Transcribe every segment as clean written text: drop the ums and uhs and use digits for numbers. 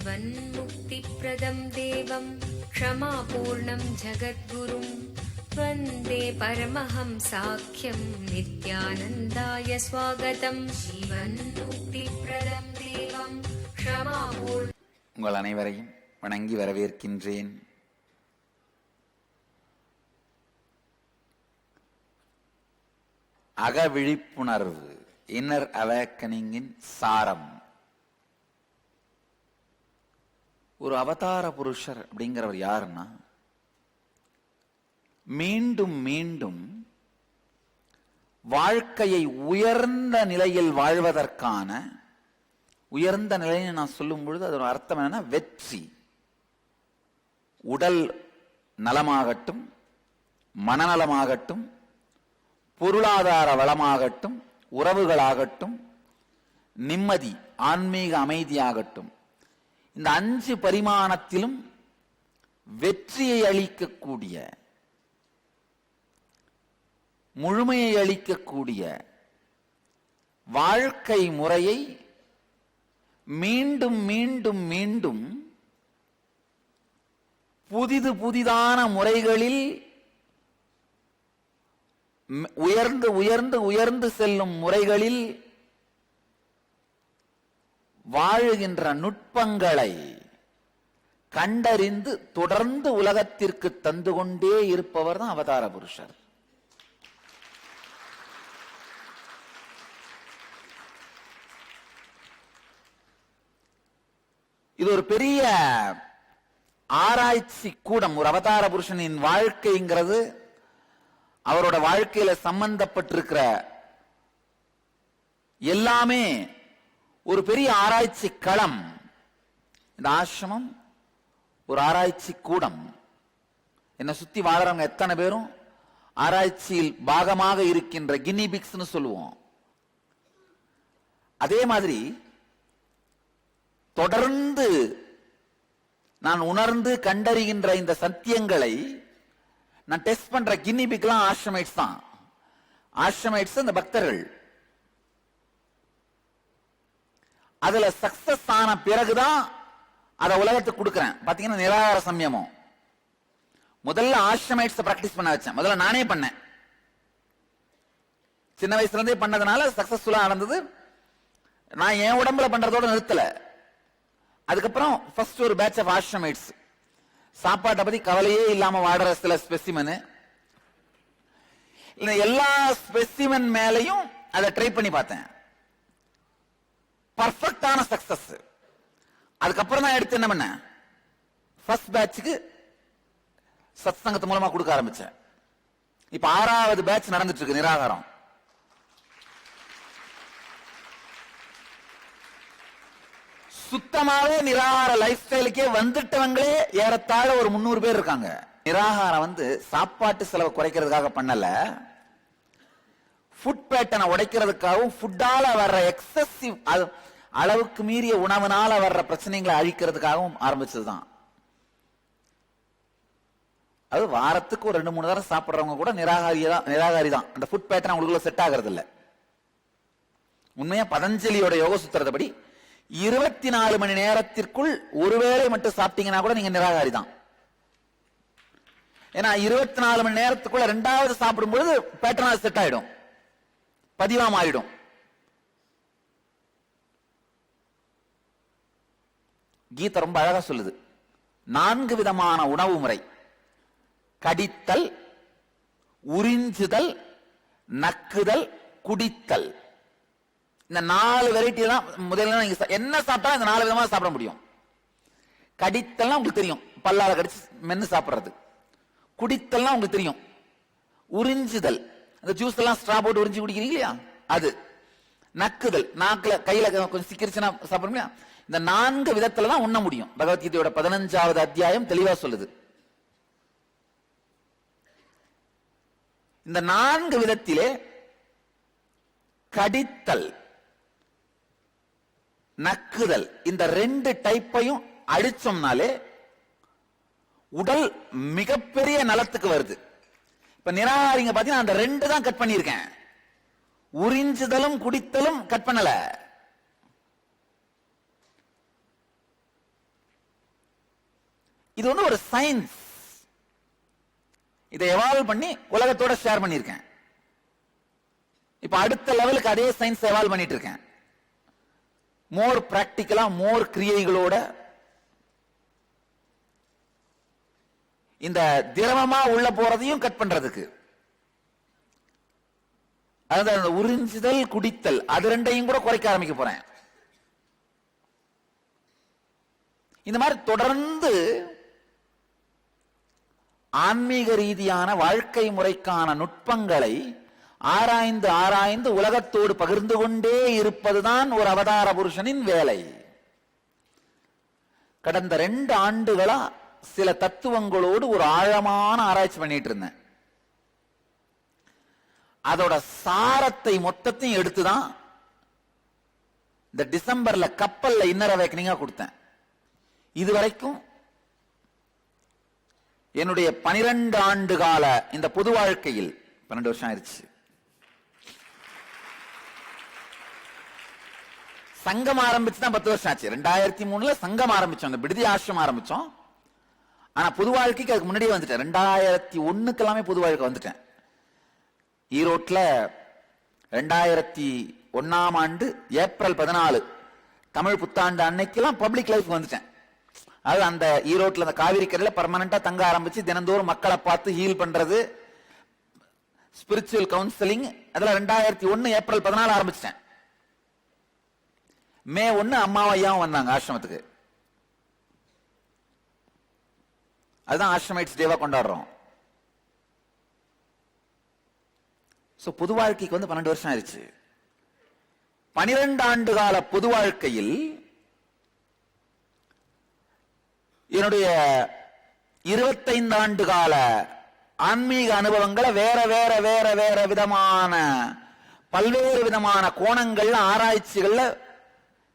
जीवन्मुक्तिप्रदं देवं क्षमापूर्णं जगद्गुरुं वन्दे परमहंसाख्यं नित्यानन्दाय स्वागतं जीवन्मुक्तिप्रदं देवं क्षमापूर्णं. உங்கள் அனைவரையும் வணங்கி வரவேற்கின்றேன். அகவிழிப்புணர்வு, இன்னர் அவேக்கனிங்கின் சாரம். ஒரு அவதார புருஷர் அப்படிங்கிறவர் யாருன்னா, மீண்டும் மீண்டும் வாழ்க்கையை உயர்ந்த நிலையில் வாழ்வதற்கான, உயர்ந்த நிலையை நான் சொல்லும் பொழுது அதோட அர்த்தம் என்னன்னா வெற்றி. உடல் நலமாகட்டும், மனநலமாகட்டும், பொருளாதார வளமாகட்டும், உறவுகளாகட்டும், நிம்மதி ஆன்மீக அமைதியாகட்டும், இந்த 5 பரிமாணத்திலும் வெற்றியை அளிக்கக்கூடிய, முழுமையை அளிக்கக்கூடிய வாழ்க்கை முறையை மீண்டும் மீண்டும் மீண்டும் புதிதான முறைகளில் உயர்ந்து உயர்ந்து உயர்ந்து செல்லும் முறைகளில் வாழுகின்ற நுட்பங்களை கண்டறிந்து தொடர்ந்து உலகத்திற்கு தந்து கொண்டே இருப்பவர் தான் அவதார புருஷர். இது ஒரு பெரிய ஆராய்ச்சி கூடம். ஒரு அவதார புருஷனின் வாழ்க்கைங்கிறது, அவரோட வாழ்க்கையில சம்பந்தப்பட்டிருக்கிற எல்லாமே ஒரு பெரிய ஆராய்ச்சி களம். இந்த ஆசிரமம் ஒரு ஆராய்ச்சி கூடம். என்னை சுத்தி வாழறவங்க எத்தனை பேரும் ஆராய்ச்சியில் பாகமாக இருக்கின்ற கினி பிக்ஸ்னு சொல்லுவோம். அதே மாதிரி தொடர்ந்து நான் உணர்ந்து கண்டறிகின்ற இந்த சத்தியங்களை நான் டெஸ்ட் பண்ற கினி பிக்லாம் ஆசிரமைட்ஸ் தான். ஆசிரமைட்ஸ் இந்த பக்தர்கள். அதுல சக்சஸ் ஆன பிறகுதான் அதை உலகத்துக்கு கொடுக்கிறேன். பாத்தீங்கன்னா நிராகார சம்யமம் முதல்ல ஆசிரமைட்ஸ் பிராக்டிஸ் பண்ண வச்சேன். முதல்ல நானே பண்ணேன். சின்ன வயசுல இருந்தே பண்ணதுனால சக்சஸ்ஃபுல்லா நடந்தது. நான் என் உடம்புல பண்றதோட நிறுத்தல. அதுக்கப்புறம் ஃபர்ஸ்ட் ஒரு பேட்ச் ஆஃப் ஆசிரமைட்ஸ், சாப்பாட்டை பத்தி கவலையே இல்லாம வாடுற சில ஸ்பெசிமன், எல்லா ஸ்பெசிமன் மேலையும் அதை ட்ரை பண்ணி பார்த்தேன். பர்ஃபெக்டான சக்சஸ். அதுக்கப்புறம் தான் எடுத்து என்ன பண்ண, ஃபர்ஸ்ட் பேட்சுக்கு சத்சங்கத்து மூலமா கொடுக்க ஆரம்பிச்சேன். இப்ப 6வது பேட்ச் நடந்துட்டு இருக்கு நிராகாரம். சுத்தமாவே நிராகார லைஃப் ஸ்டைலுக்கே வந்துட்டவங்களே ஏறத்தாழ ஒரு 300 பேர் இருக்காங்க. நிராகாரம் சாப்பாட்டு செலவு குறைக்கிறதுக்காக பண்ணல, ஃபுட் பேட்டர்னை உடைக்கிறதுக்காகவும், ஃபுட்டால வர்ற எக்ஸசிவ் அளவுக்கு மீறிய உணவுனால வர்ற பிரச்சனைகளை அழிக்கிறதுக்காகவும் ஆரம்பிச்சதுதான். அது வாரத்துக்கு ஒரு 2-3 தடவை சாப்பிடுறவங்க கூட நிராகாரி தான். அந்த ஃபுட் பேட்டர்ன் அவங்களுக்குள்ள செட் ஆகிறது இல்ல. உண்மையா பதஞ்சலியோட யோக சூத்திரப்படி 24 மணி நேரத்திற்குள் ஒருவேளை மட்டும் சாப்பிட்டீங்கன்னா கூட நீங்க நிராகாரி தான். ஏன்னா 24 மணி நேரத்துக்குள்ள 2வது சாப்பிடும் பொழுது பேட்டர்னா செட் ஆயிடும், பதிவா மாறிடும். கீதை ரொம்ப அழகா சொல்லுது. 4 விதமான உணவு முறை: கடித்தல், உறிஞ்சுதல், நக்குதல், குடித்தல். இந்த 4 வெரைட்டி தான். முதல்ல நீங்க என்ன சாப்பிட்டாலும் இந்த 4 விதமா சாப்பிட முடியும். கடித்தல்னா உங்களுக்கு தெரியும், பல்லால கடிச்சு மென்னு சாப்பிடுறது. குடித்தல்னா உங்களுக்கு தெரியும், உறிஞ்சுதல், அந்த ஜூஸ் எல்லாம் ஸ்ட்ரா போட்டு உறிஞ்சி குடிக்கிறீங்க இல்லையா, அது. நக்குதல், நாக்குல கையில கொஞ்சம் சிக்கிருச்சுன்னா சாப்பிடுங்க. இந்த 4 விதத்துல தான் உண்ண முடியும். பகவத்கீதையோட 15வது அத்தியாயம் தெளிவா சொல்லுது. இந்த 4 விதத்திலே கடித்தல், நக்குதல், இந்த 2 டைப்பையும் அழிச்சோம்னாலே உடல் மிகப்பெரிய நலத்துக்கு வருது. இப்ப நிராகாரிங்க பாத்தீங்கன்னா அந்த 2 தான் கட் பண்ணியிருக்கேன். உறிஞ்சுதலும் குடித்தலும் கட் பண்ணல. இது வந்து ஒரு சயின்ஸ். இதை எவால்வ் பண்ணி உலகத்தோட ஷேர் பண்ணியிருக்கேன். இப்ப அடுத்த லெவலுக்கு அதே சயின்ஸ் எவால்வ் பண்ணிட்டு இருக்கேன். மோர் பிராக்டிக்கலா, மோர் கிரியைகளோட இந்த திரவமா உள்ள போறதையும் கட் பண்றதுக்கு. அதாவது உறிஞ்சுதல், குடித்தல், அது ரெண்டையும் கூட குறைக்க ஆரம்பிக்க போறேன். இந்த மாதிரி தொடர்ந்து ஆன்மீக ரீதியான வாழ்க்கை முறைக்கான நுட்பங்களை ஆராய்ந்து ஆராய்ந்து உலகத்தோடு பகிர்ந்து கொண்டே இருப்பதுதான் ஒரு அவதார புருஷனின் வேலை. கடந்த 2 ஆண்டுகளா சில தத்துவங்களோடு ஒரு ஆழமான ஆராய்ச்சி பண்ணிட்டு இருந்தேன். அதோட சாரத்தை மொத்தத்தையும் எடுத்துதான் இந்த டிசம்பர்ல கப்பல்ல இன்னர் அவேக்கனிங்கா கொடுத்தேன். இதுவரைக்கும் என்னுடைய 12 ஆண்டு கால இந்த பொது வாழ்க்கையில் 12 வருஷம் ஆயிடுச்சு. சங்கம் ஆரம்பிச்சு தான் 10 வருஷம் ஆச்சு. 2003ல சங்கம் ஆரம்பிச்சோம், அந்த விடுதி ஆசிரமம் ஆரம்பிச்சோம். ஆனா பொது வாழ்க்கைக்கு அதுக்கு முன்னாடியே வந்துட்டேன். 2001க்கு எல்லாமே பொது வாழ்க்கை வந்துட்டேன். ஈரோட்ல 2001ஆம் ஆண்டு ஏப்ரல் 14 தமிழ் புத்தாண்டு அன்னைக்கெல்லாம் பப்ளிக் லைஃப் வந்துட்டேன். அது அந்த ஈரோட்ல அந்த காவிரி கரையில பர்மனண்டா தங்க ஆரம்பிச்சு தினந்தோறும் மக்களை பார்த்து ஹீல் பண்றது, ஸ்பிரிச்சுவல் கவுன்சிலிங், அதெல்லாம் 2001 ஏப்ரல் 14 ஆரம்பிச்சிட்டேன். மே 1 அம்மாவும் ஐயாவும் வந்தாங்க ஆசிரமத்துக்கு. அதுதான் ஆசிரமைட்ஸ் டேவா கொண்டாடுறோம். பொது வாழ்க்கைக்கு வந்து 12 வருஷம் ஆயிடுச்சு. 12 ஆண்டு கால பொது வாழ்க்கையில் என்னுடைய 25 ஆண்டு கால ஆன்மீக அனுபவங்களை வேற வேற வேற வேற விதமான பல்வேறு விதமான கோணங்கள்ல ஆராய்ச்சிகள்ல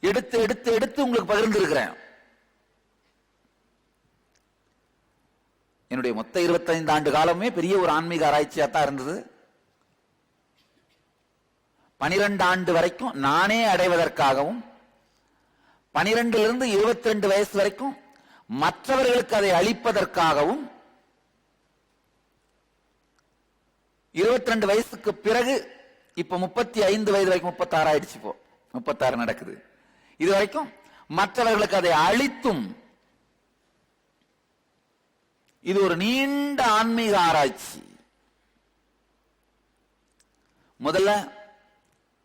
எடுத்து எடுத்து எடுத்து உங்களுக்கு பகிர்ந்து இருக்கிறேன். என்னுடைய மொத்த 25 ஆண்டு காலமே பெரிய ஒரு ஆன்மீக ஆராய்ச்சியா தான் இருந்தது. 12 ஆண்டு வரைக்கும் நானே அடைவதற்காகவும், 12லிருந்து 22 வயசு வரைக்கும் மற்றவர்களுக்கு அதை அளிப்பதற்காகவும், 22 வயசுக்கு பிறகு இப்ப 35 வயது வரைக்கும் 36 ஆயிடுச்சு. இப்போ 36 நடக்குது. இது வரைக்கும் மற்றவர்களுக்கு அதை அளித்தும் இது ஒரு நீண்ட ஆன்மீக ஆராய்ச்சி. முதல்ல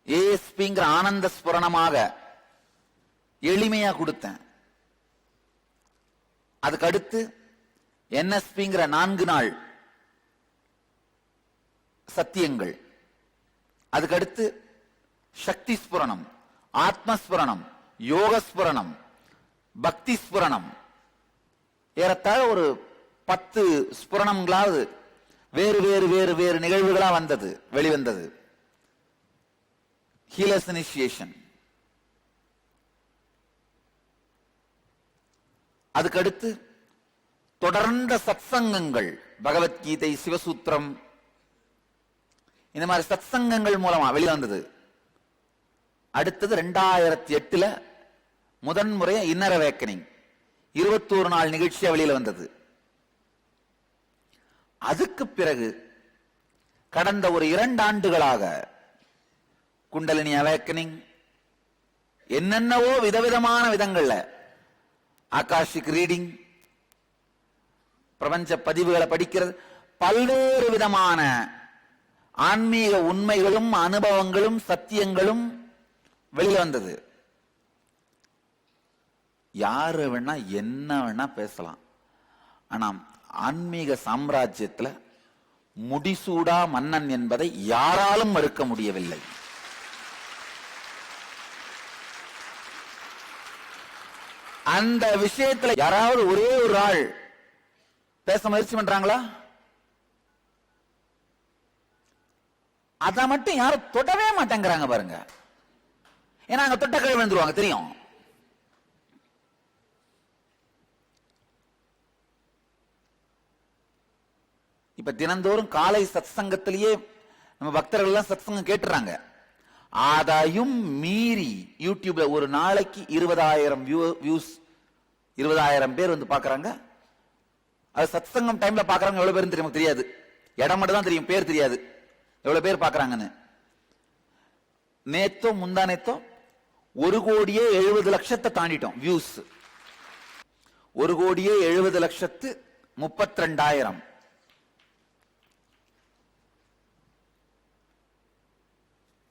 ஏஎஸ்பிங்கிற ஆனந்த ஸ்புரணமாக எளிமையா கொடுத்தேன். அதுக்கு அடுத்து என்எஸ்பிங்கிற 4 நாள் சத்தியங்கள், அதுக்கடுத்து சக்தி ஸ்புரணம், ஆத்மஸ்புரணம், யோகஸ்புரணம், பக்தி ஸ்புரணம், ஏறத்தாழ ஒரு 10 ஸ்புரணங்களாவது வேறு வேறு வேறு வேறு நிகழ்வுகளா வந்தது, வெளிவந்தது. ஹீலர்ஸ் இனிஷியேஷன், அதுக்கடுத்து தொடர்ந்த சத்சங்கங்கள், பகவத்கீதை, சிவசூத்திரம், இந்த மாதிரி சத்சங்கங்கள் மூலமா வெளிவந்தது. அடுத்தது 2008ல முதன்முறையா இன்னர் அவேக்கனிங் 21 நாள் நிகழ்ச்சியா வெளியில வந்தது. அதுக்கு பிறகு கடந்த ஒரு 2 ஆண்டுகளாக குண்டலினி அவேக்கனிங், என்னென்னவோ விதவிதமான விதங்கள்ல ஆகாஷிக் ரீடிங், பிரபஞ்ச பதிவுகளை படிக்கிறது, பல்வேறு விதமான ஆன்மீக உண்மைகளும் அனுபவங்களும் சத்தியங்களும் வெளியில வந்தது. யாரு வேணா என்ன வேணா பேசலாம். ஆனா ஆன்மீக சாம்ராஜ்யத்துல முடிசூடா மன்னன் என்பதை யாராலும் மறுக்க முடியவில்லை. அந்த விஷயத்துல யாராவது ஒரே ஒரு ஆள் பேச முயற்சி பண்றாங்களா? அத மட்டும் யாரும் தொடவே மாட்டேங்கிறாங்க பாருங்க. ஏன்னா அங்க தொட்ட கீழே விழுந்துருவாங்க, தெரியும். இப்ப தினந்தோறும் காலை சத்சங்கத்திலேயே நம்ம பக்தர்கள் எல்லாம் சத்சங்கம் கேட்டுறாங்க. அதையும் மீறி யூடியூப்ல ஒரு நாளைக்கு 20,000 வியூஸ், 20,000 பேர் வந்து பாக்குறாங்க. அது சத்சங்கம் டைம்ல பாக்குறவங்க எவ்வளவு பேரும் தெரியும் தெரியாது. இடம் மட்டும் தான் தெரியும், பேர் தெரியாது எவ்வளவு பேர் பாக்குறாங்கன்னு. நேத்தோ முந்தா நேத்தோ 1,70,00,000 தாண்டிட்டோம் வியூஸ். 1,70,32,000.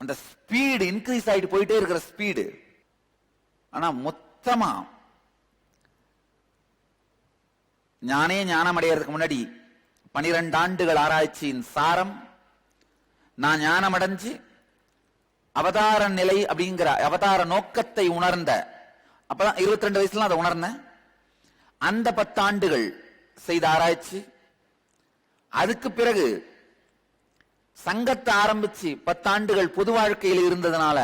அந்த ஸ்பீடு இன்க்ரீஸ் ஆயிட்டு போயிட்டே இருக்கிற ஸ்பீடு. ஆனா மொத்தமா ஞானே ஞானம் அடைகிறதுக்கு முன்னாடி 12 ஆண்டுகள் ஆராய்ச்சியின் சாரம், நான் ஞானம் அடைஞ்சு அவதார நிலை அப்படிங்கிற அவதார நோக்கத்தை உணர்ந்த, அப்பதான் 22 வயசுல அதை உணர்ந்தேன். அந்த 10 ஆண்டுகள் செய்த ஆராய்ச்சி, அதுக்கு பிறகு சங்கத்தை ஆரம்பிச்சு 10 ஆண்டுகள் பொது வாழ்க்கையில் இருந்ததுனால,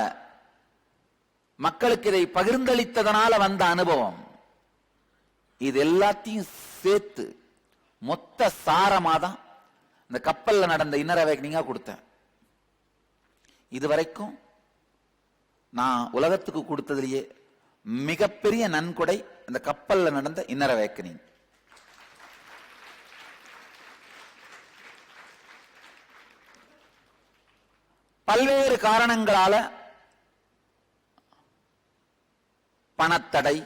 மக்களுக்கு இதை பகிர்ந்தளித்ததனால வந்த அனுபவம், இது எல்லாத்தையும் சேர்த்து மொத்த சாரமாதான் இந்த கப்பல்ல நடந்த இன்னர் அவேக்கனிங்கா கொடுத்தேன். இதுவரைக்கும் நான் உலகத்துக்கு கொடுத்ததிலேயே மிகப்பெரிய நன்கொடை இந்த கப்பல்ல நடந்த இன்னர் அவேக்கனிங். பல்வேறு காரணங்களால பணத்தடை,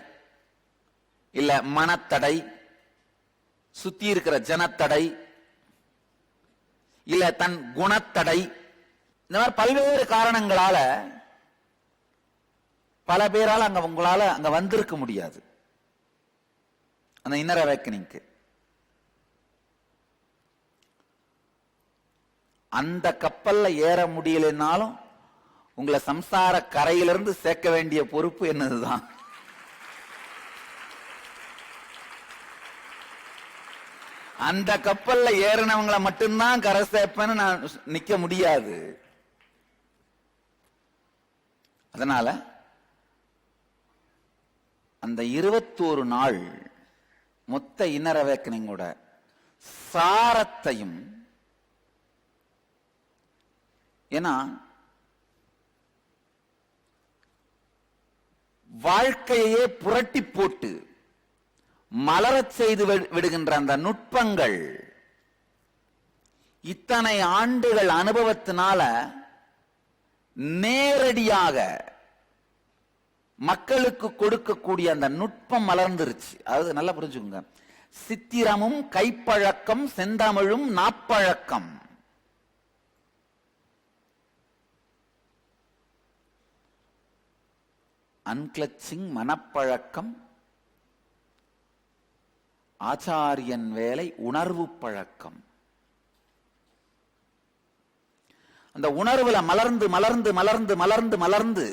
இல்ல மனத்தடை, சுத்தி இருக்கிற ஜனத்தடை, இல்ல தன் குணத்தடை, இந்த மாதிரி பல்வேறு காரணங்களால பல பேரால் உங்களால அங்க வந்திருக்க முடியாது அந்த இன்னர் அவேக்கனிங்க்கு. அந்த கப்பல்ல ஏற முடியலனாலும் உங்களை சம்சார கரையிலிருந்து சேர்க்க வேண்டிய பொறுப்பு என்னதுதான். அந்த கப்பல்ல ஏறினவங்களை மட்டும்தான் கரை சேர்ப்பேன்னு நான் நிக்க முடியாது. அதனால அந்த 21 நாள் மொத்த இன்னர் அவேக்கனிங்கோட சாரத்தையும், ஏன்னா வாழ்க்கையே புரட்டி போட்டு மலரச் செய்து விடுகின்ற அந்த நுட்பங்கள் இத்தனை ஆண்டுகள் அனுபவத்தினால நேரடியாக மக்களுக்கு கொடுக்கக்கூடிய அந்த நுட்பம் மலர்ந்துருச்சு. அதாவது நல்லா புரிஞ்சுக்கோங்க, சித்திரமும் கைப்பழக்கம் செந்தமிழும் நாப்பழக்கம். அன்கிளச்சிங் மனப்பழக்கம், ஆச்சாரியன் வேலை உணர்வு பழக்கம். அந்த உணர்வுல மலர்ந்து மலர்ந்து மலர்ந்து மலர்ந்து மலர்ந்து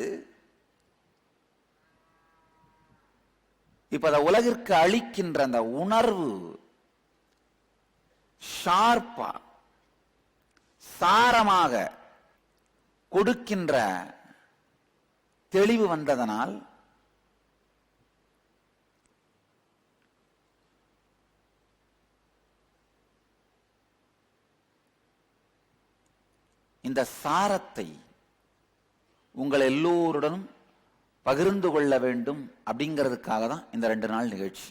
இப்ப அந்த உலகிற்கு அளிக்கின்ற அந்த உணர்வு ஷார்ப்பா சாரமாக கொடுக்கின்ற தெளிவு வந்ததனால் இந்த சாரத்தை உங்கள் எல்லோருடனும் பகிர்ந்து கொள்ள வேண்டும் அப்படிங்கிறதுக்காக தான் இந்த 2 நாள் நிகழ்ச்சி.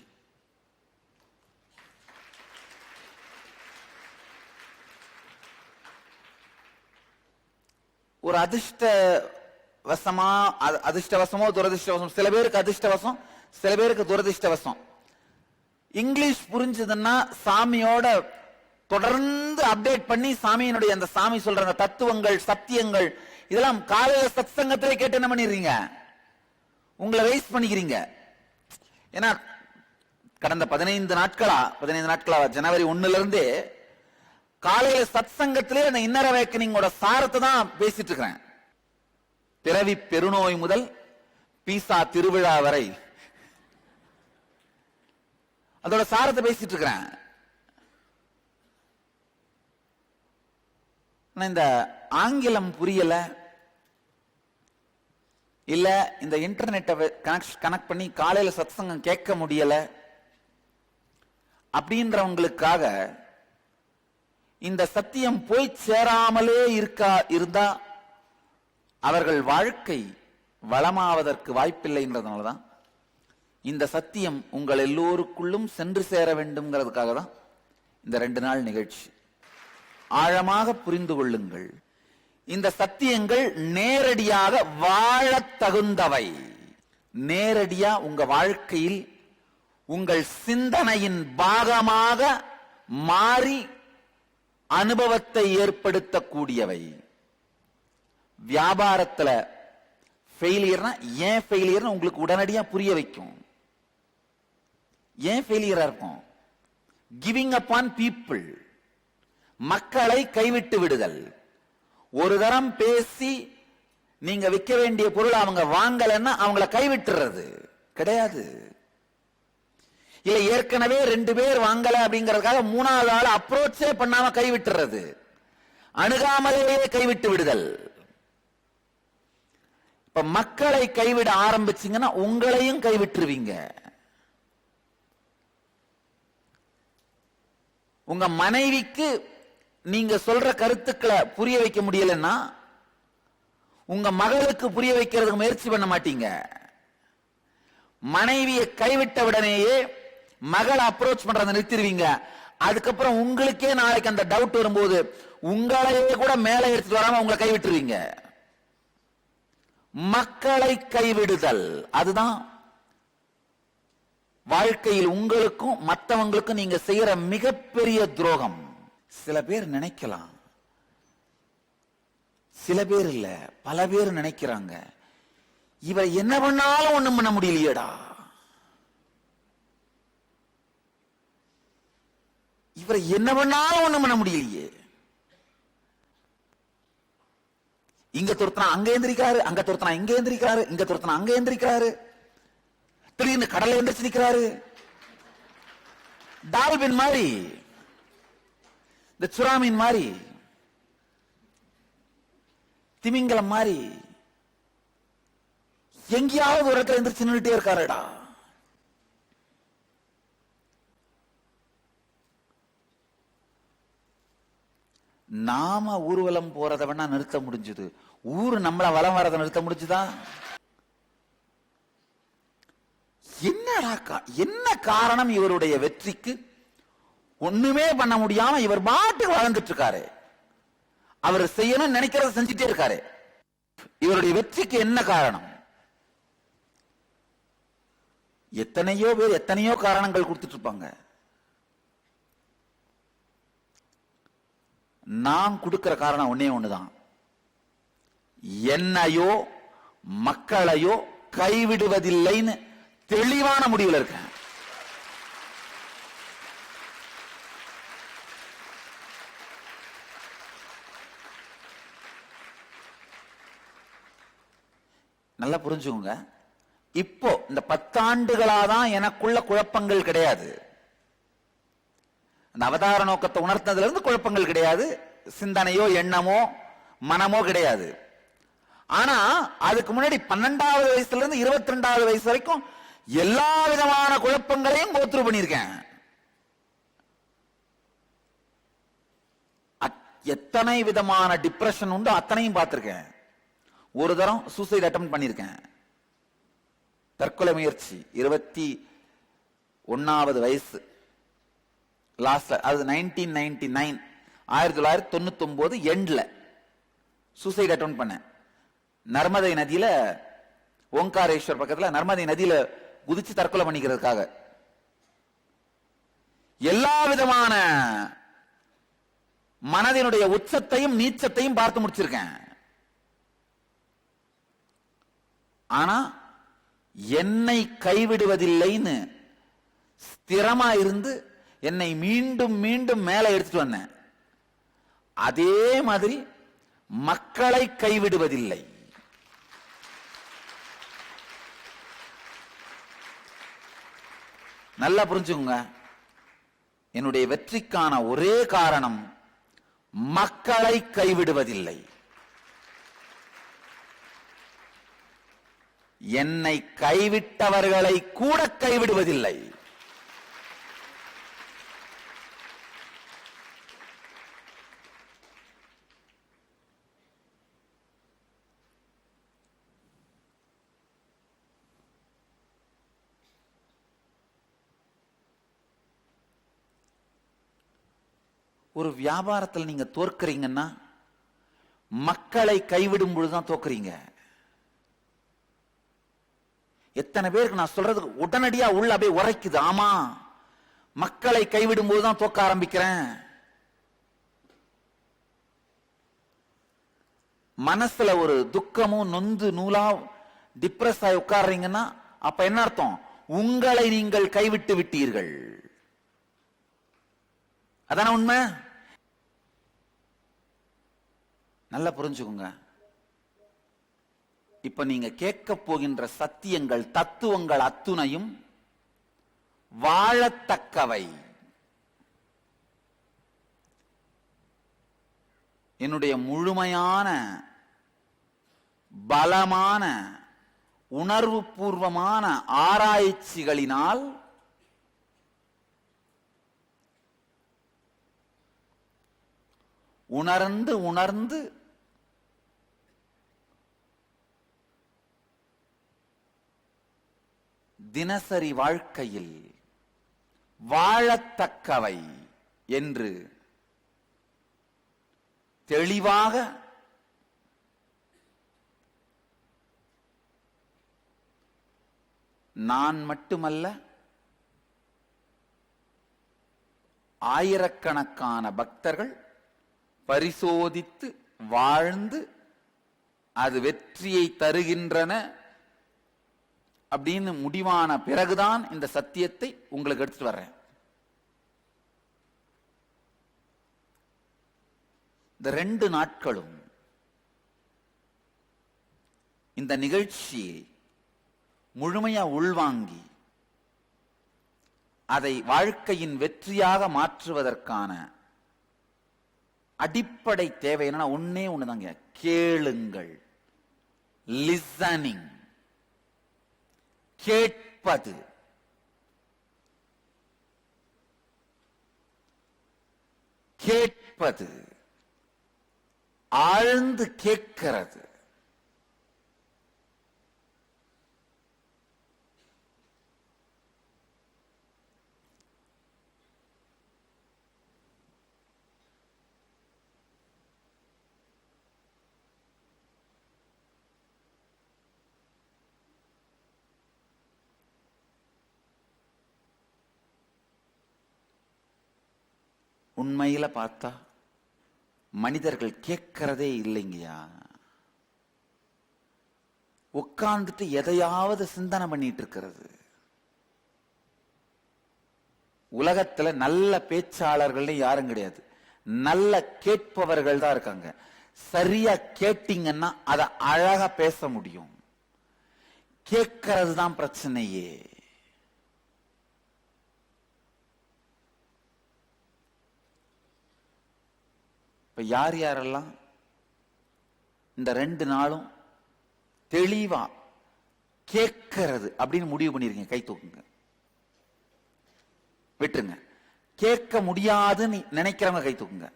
ஒரு அதிர்ஷ்டவசமோ துரதிர்ஷ்டவசம், சில பேருக்கு அதிர்ஷ்டவசம், சில பேருக்கு துரதிர்ஷ்டவசம். இங்கிலீஷ் புரிஞ்சதுன்னா சாமியோட தொடர்ந்து அப்டேட் பண்ணி சாமியினுடைய அந்த சாமி சொல்ற தத்துவங்கள் சத்தியங்கள் இதெல்லாம் காலையில சத்சங்கத்திலே கேட்டு என்ன பண்ணிடுறீங்க, உங்களை வேஸ்ட் பண்ணிக்கிறீங்க. ஏன்னா கடந்த 15 நாட்களா ஜனவரி 1 இருந்தே காலையில சத்சங்கத்திலே அந்த இன்னர் அவேக்கனிங்கோட சாரத்தை தான் பேசிட்டு இருக்கிறேன். பிறவி பெருநோய் முதல் பீசா திருவிழா வரை அதோட சாரத்தை பேசிட்டு இருக்கிறேன். இந்த ஆங்கிலம் புரியல, இல்ல இந்த இன்டர்நெட்டை கனெக்ட் பண்ணி காலையில சத்சங்கம் கேட்க முடியல அப்படின்றவங்களுக்காக இந்த சத்தியம் போய் சேராமலே இருந்தா அவர்கள் வாழ்க்கை வளமாவதற்கு வாய்ப்பில்லைன்றதுனாலதான் இந்த சத்தியம் உங்கள் எல்லோருக்குள்ளும் சென்று சேர வேண்டும்ங்கிறதுக்காக தான் இந்த 2 நாள் நிகழ்ச்சி. ஆழமாக புரிந்து கொள்ளுங்கள். இந்த சத்தியங்கள் நேரடியாக வாழத் தகுந்தவை. நேரடியா உங்க வாழ்க்கையில் உங்கள் சிந்தனையின் பாகமாக மாறி அனுபவத்தை ஏற்படுத்தக்கூடியவை. வியாபாரத்துல ஃபெயிலியர்னா ஏன் ஃபெயிலியர்னு உங்களுக்கு உடனடியா புரிய வைக்கும். ஏன் ஃபெயிலியரா இருக்கும்? கிவிங் அப் ஆன் பீப்புள், மக்களை கைவிட்டு விடுதல். ஒரு தரம் பேசி நீங்க விற்க வேண்டிய பொருள் அவங்க வாங்கலன்னா அவங்கள கைவிட்டுறது கிடையாது. இல்ல ஏற்கனவே 2 பேர் வாங்கல அப்படிங்கறதுக்காக 3வது ஆள் அப்ரோச்சே பண்ணாம கைவிட்டுறது, அணுகாமலேயே கைவிட்டு விடுதல். இப்ப மக்களை கைவிட ஆரம்பிச்சீங்கன்னா உங்களையும் கைவிட்டுருவீங்க. உங்க மனைவிக்கு நீங்க சொல்ற கருத்துக்களை புரிய வைக்க முடியலன்னா உங்க மகளுக்கு புரிய வைக்கிறதுக்கு முயற்சி பண்ண மாட்டீங்க. மனைவியை கைவிட்ட உடனேயே மகளை அப்ரோச் பண்றதை நிறுத்திடுவீங்க. அதுக்கப்புறம் உங்களுக்கே நாளைக்கு அந்த டவுட் வரும்போது உங்களையே கூட மேலே எடுத்துட்டு வராம உங்களை கைவிட்டுருவீங்க. மக்களை கைவிடுதல் அதுதான் வாழ்க்கையில் உங்களுக்கும் மற்றவங்களுக்கும் நீங்க செய்யற மிகப்பெரிய துரோகம். சில பேர் நினைக்கலாம், சில பேர் இல்ல பல பேர் நினைக்கிறாங்க, இவர் என்ன பண்ணாலும் ஒண்ணும் பண்ண முடியலையேடா, இவரை என்ன பண்ணாலும் ஒண்ணும் பண்ண முடியலையே. இங்க துரத்தனா அங்க எந்திரிக்கிறாரு, அங்க துரத்தனா இங்க எந்திரிக்கிறாரு, இங்க துரத்தனா அங்க எந்திரிக்கிறாரு, திடீர்னு கடலை எந்திரிச்சு நிக்கிறாரு. டால்பின் மாதிரி, இந்த சுறாமீன் மாதிரி, திமிங்கலம் மாதிரி எங்கேயாவது ஒரு இடத்துல எந்திரிச்சு நின்றுட்டே இருக்காருடா. நாம ஊர்வலம் போறத வேணா நிறுத்த முடிஞ்சது, ஊரு நம்மள வலம் வரதை நிறுத்த முடிஞ்சுதா? என்ன காரணம் இவருடைய வெற்றிக்கு? ஒண்ணுமே பண்ண முடியாம இவர் பாட்டுக்கு வளர்ந்துட்டு இருக்காரு. அவர் செய்யணும் நினைக்கிறத செஞ்சுட்டே இருக்காரு. இவருடைய வெற்றிக்கு என்ன காரணம்? எத்தனையோ பேர் எத்தனையோ காரணங்கள் கொடுத்துட்டு இருப்பாங்க. நான் கொடுக்கிற காரணம் ஒன்னே ஒண்ணுதான், என்னையோ மக்களையோ கைவிடுவதில்லைன்னு தெளிவான முடிவில் இருக்கேன். நல்லா புரிஞ்சுக்கோங்க. இப்போ இந்த 10 ஆண்டுகளாதான் எனக்குள்ள குழப்பங்கள் கிடையாது. அந்த அவதார நோக்கத்தை உணர்த்ததுல இருந்து குழப்பங்கள் கிடையாது, சிந்தனையோ எண்ணமோ மனமோ கிடையாது. ஆனா அதுக்கு முன்னாடி 12வது வயசுல இருந்து 22வது வயசு வரைக்கும் எல்லா விதமான குழப்பங்களையும் கோத்ரூ பண்ணியிருக்கேன். எத்தனை விதமான டிப்ரெஷன் உண்டு அத்தனையும் பார்த்திருக்கேன். ஒரு தரம் சூசைட் அட்டெம்ப்ட் பண்ணியிருக்கேன், தற்கொலை முயற்சி. 21வது வயசு லாஸ்ட்ல, அது 1999 1999 எண்ட்ல சூசைட் அட்டெம்ப்ட் பண்ணேன். நர்மதை நதியில, ஓங்காரேஸ்வர் பக்கத்துல நர்மதை நதியில குதிச்சு தற்கொலை பண்ணிக்கிறதுக்காக. எல்லா விதமான மனதினுடைய உச்சத்தையும் நீச்சத்தையும் பார்த்து முடிச்சிருக்கேன். ஆனா என்னை கைவிடுவதில்லைன்னு ஸ்திரமா இருந்து என்னை மீண்டும் மீண்டும் மேலே எடுத்துட்டு வந்தேன். அதே மாதிரி மக்களை கைவிடுவதில்லை. நல்லா புரிஞ்சுங்க. என்னுடைய வெற்றிக்கான ஒரே காரணம் மக்களை கைவிடுவதில்லை. என்னை கைவிட்டவர்களை கூட கைவிடுவதில்லை. ஒரு வியாபாரத்தில் நீங்க தோற்கறீங்கன்னா மக்களை கைவிடும் பொழுதுதான் தோக்குறீங்க. எத்தனை பேருக்கு நான் சொல்றது உடனடியா உள்ள அப்படியே உரைக்குது. ஆமா, மக்களை கைவிடும் போதுதான் தோக்க ஆரம்பிக்கிறேன். மனசுல ஒரு துக்கமும் நொந்து நூலா டிப்ரெஸ் ஆகி உட்கார்றீங்கன்னா அப்ப என்ன அர்த்தம்? உங்களை நீங்கள் கைவிட்டு விட்டீர்கள். அதான உண்மை? நல்லா புரிஞ்சுக்குங்க. இப்ப நீங்க கேட்க போகின்ற சத்தியங்கள், தத்துவங்கள் அத்துணையும் வாழத்தக்கவை. என்னுடைய முழுமையான பலமான உணர்வு பூர்வமான ஆராய்ச்சிகளினால் உணர்ந்து உணர்ந்து தினசரி வாழ்க்கையில் வாழத்தக்கவை என்று தெளிவாக நான் மட்டுமல்ல, ஆயிரக்கணக்கான பக்தர்கள் பரிசோதித்து வாழ்ந்து அது வெற்றியை தருகின்றன அப்படின்னு முடிவான பிறகுதான் இந்த சத்தியத்தை உங்களுக்கு எடுத்துட்டு வர்றேன். இந்த 2 நாட்களும் இந்த நிகழ்ச்சியை முழுமையா உள்வாங்கி அதை வாழ்க்கையின் வெற்றியாக மாற்றுவதற்கான அடிப்படை தேவை என்னன்னா ஒன்னே ஒண்ணுதாங்க, கேளுங்கள். லிசனிங், கேட்பது. கேட்பது, ஆழ்ந்து கேட்கிறது. உண்மையில பார்த்தா மனிதர்கள் கேட்கிறதே இல்லைங்கயா. உட்கார்ந்துட்டு எதையாவது சிந்தனை பண்ணிட்டு இருக்கிறது. உலகத்துல நல்ல பேச்சாளர்கள் யாரும் கிடையாது, நல்ல கேட்பவர்கள் தான் இருக்காங்க. சரியா கேட்டீங்கன்னா அதை அழகா பேச முடியும். கேட்கறது தான் பிரச்சனையே. யார் யாரெல்லாம் இந்த 2 நாளும் தெளிவா கேட்கிறது அப்படின்னு முடிவு பண்ணிருக்கீங்க? கை தூக்குங்க. விட்டுருங்க. கேட்க முடியாதுன்னு நினைக்கிறவங்க கை தூக்குங்க.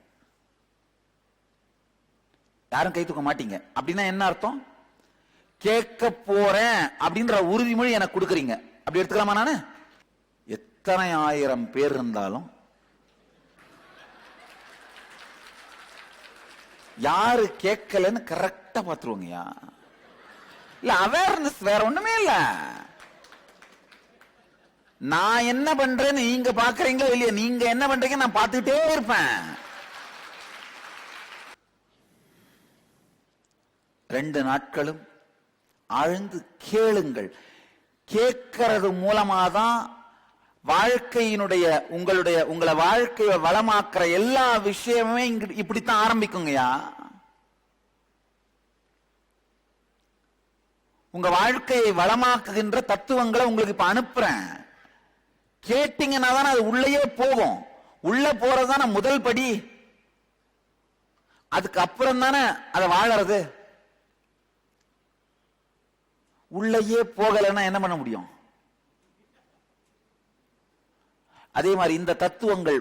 யாரும் கை தூக்க மாட்டீங்க. அப்படின்னா என்ன அர்த்தம்? கேட்க போறேன் அப்படின்ற உறுதிமொழி எனக்கு கொடுக்குறீங்க. அப்படி எடுத்துக்கலாமா? நானு எத்தனை ஆயிரம் பேர் இருந்தாலும் யாரு கேட்கலன்னு கரெக்டா பாத்துருவாங்கயா. இல்ல, அவேர்னஸ் வேற ஒண்ணுமே இல்ல. நான் என்ன பண்றேன்னு நீங்க பாக்குறீங்களோ இல்லையா, நீங்க என்ன பண்றீங்க நான் பார்த்துக்கிட்டே இருப்பேன். 2 நாட்களும் ஆழ்ந்து கேளுங்கள். கேட்கறது மூலமாதான் வாழ்க்கையினுடைய உங்களை வாழ்க்கையை வளமாக்குற எல்லா விஷயமுமே இப்படித்தான் ஆரம்பிக்குங்கயா. உங்க வாழ்க்கையை வளமாக்குகின்ற தத்துவங்களை உங்களுக்கு இப்ப அனுப்புறேன். கேட்டீங்கன்னா தானே அது உள்ளேயே போகும். உள்ள போறதுதானே முதல் படி. அதுக்கு அப்புறம் தானே அதை வாழறது. உள்ளேயே போகலைன்னா என்ன பண்ண முடியும்? அதே மாதிரி இந்த தத்துவங்கள்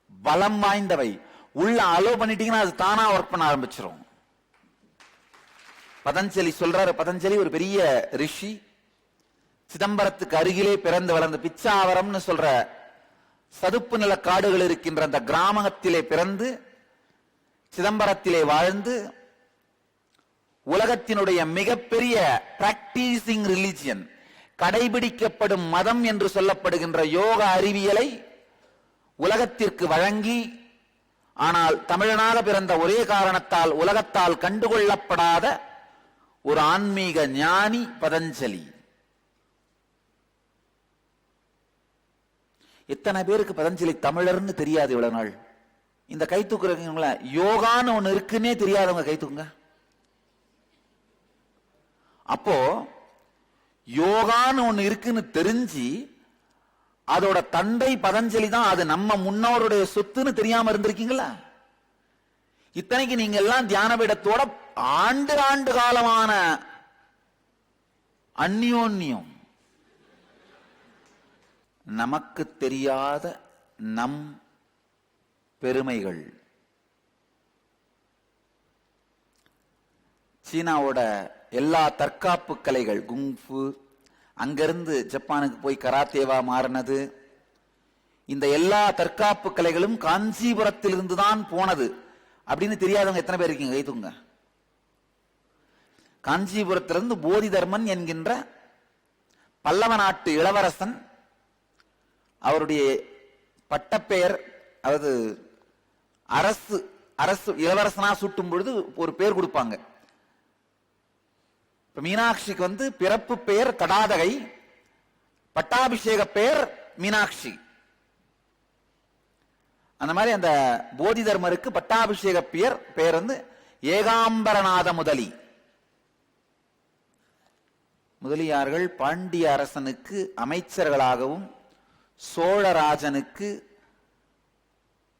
பலம் வாய்ந்தவை. உள்ள அலோ பண்ணிட்டீங்கன்னா அது தானா ஒர்க் பண்ண ஆரம்பிச்சிடும். பதஞ்சலி சொல்றாரு. பதஞ்சலி ஒரு பெரிய ரிஷி. சிதம்பரத்துக்கு அருகிலே பிறந்து வளர்ந்த பிச்சாவரம்னு சொல்ற சதுப்பு நில காடுகள் இருக்கின்ற அந்த கிராமத்திலே பிறந்து சிதம்பரத்திலே வாழ்ந்து உலகத்தினுடைய மிகப்பெரிய பிராக்டிசிங் ரிலிஜியன், கடைபிடிக்கப்படும் மதம் என்று சொல்லப்படுகின்ற யோக அறிவியலை உலகத்திற்கு வழங்கி, ஆனால் தமிழனாக பிறந்த ஒரே காரணத்தால் உலகத்தால் கண்டுகொள்ளப்படாத ஒரு ஆன்மீக ஞானி பதஞ்சலி. எத்தனை பேருக்கு பதஞ்சலி தமிழர்னு தெரியாது இவ்வளவு நாள்? இந்த கை தூக்குறவங்கள யோகான்னு ஒண்ணு இருக்குன்னே தெரியாதவங்க கை தூக்குங்க. அப்போ யோகான்னு ஒண்ணு இருக்குன்னு தெரிஞ்சு அதோட தந்தை பதஞ்சலி தான், அது நம்ம முன்னோருடைய சொத்துன்னு தெரியாம இருந்திருக்கீங்களா? இத்தனைக்கு நீங்க எல்லாம் தியான பீடத்தோட ஆண்டு ஆண்டு காலமான அந்யோன்யம், நமக்கு தெரியாத நம் பெருமைகள். சீனாவோட எல்லா தற்காப்பு கலைகள், குங்ஃபு, அங்கிருந்து ஜப்பானுக்கு போய் கராத்தேவா மாறினது, இந்த எல்லா தற்காப்பு கலைகளும் காஞ்சிபுரத்திலிருந்து தான் போனது அப்படின்னு தெரியாதவங்க எத்தனை பேர் இருக்கீங்க? கைதுங்க. காஞ்சிபுரத்திலிருந்து போதி தர்மன் என்கின்ற பல்லவ நாட்டு இளவரசன், அவருடைய பட்டப்பெயர், அதாவது அரசு அரசு இளவரசனா சூட்டும் பொழுது ஒரு பேர் கொடுப்பாங்க. மீனாட்சிக்கு பிறப்பு பெயர் தடாதகை, பட்டாபிஷேக பெயர் மீனாட்சி. அந்த மாதிரி அந்த போதி தர்மருக்கு பட்டாபிஷேக பெயர் ஏகாம்பரநாத முதலி. முதலியார்கள் பாண்டிய அரசனுக்கு அமைச்சர்களாகவும் சோழராஜனுக்கு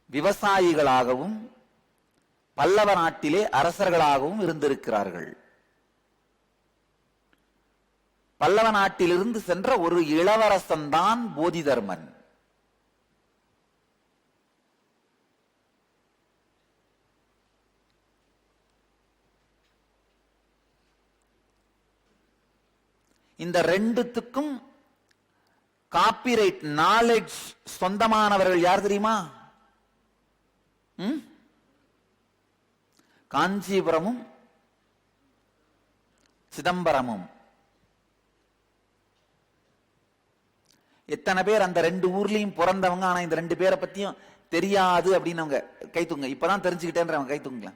விவசாயிகளாகவும் பல்லவ நாட்டிலே அரசர்களாகவும் இருந்திருக்கிறார்கள். பல்லவ நாட்டிலிருந்து சென்ற ஒரு இளவரசன் தான் போதி தர்மன். இந்த ரெண்டுத்துக்கும் காப்பிரைட் நாலேஜ் சொந்தமானவர்கள் யார் தெரியுமா? காஞ்சிபுரமும் சிதம்பரமும். எத்தனை பேர் அந்த ரெண்டு ஊர்லயும் பிறந்தவங்க, ஆனா இந்த ரெண்டு பேரை பத்தியும் தெரியாது அப்படின்னு அவங்க கைத்துங்க. இப்பதான் தெரிஞ்சுக்கிட்டேன்றவங்க கைத்துங்களா?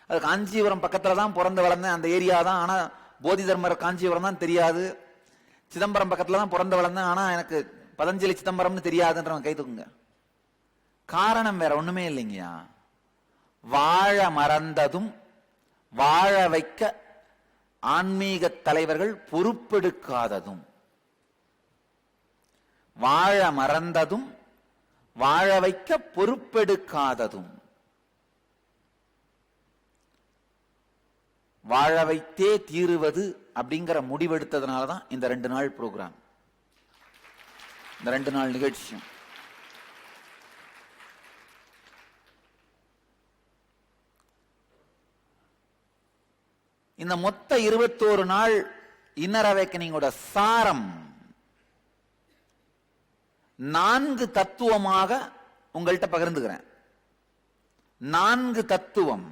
அது காஞ்சிபுரம் பக்கத்துல தான் பிறந்து வளர்ந்தேன், அந்த ஏரியா தான், ஆனா போதி தர்மர் காஞ்சிபுரம் தான் தெரியாது. சிதம்பரம் பக்கத்துல தான் பிறந்து வளர்ந்தேன், ஆனா எனக்கு பதஞ்சலி சிதம்பரம்னு தெரியாதுன்றவங்க கைத்துக்குங்க. காரணம் வேற ஒண்ணுமே இல்லைங்கயா. வாழ மறந்ததும் வாழ வைக்க ஆன்மீக தலைவர்கள் பொறுப்பெடுக்காததும், வாழ மறந்ததும் வாழ வைக்க பொறுப்பெடுக்காததும், வாழ வைத்தே தீருவது அப்படிங்கிற முடிவெடுத்ததுனாலதான் இந்த 2 நாள் ப்ரோக்ராம், இந்த 2 நாள் நிகழ்ச்சியும். இந்த மொத்த 21 நாள் இன்னர் அவேக்கனிங்கோட சாரம் 4 தத்துவமாக உங்கள்கிட்ட பகிர்ந்துக்கிறேன். 4 தத்துவம்.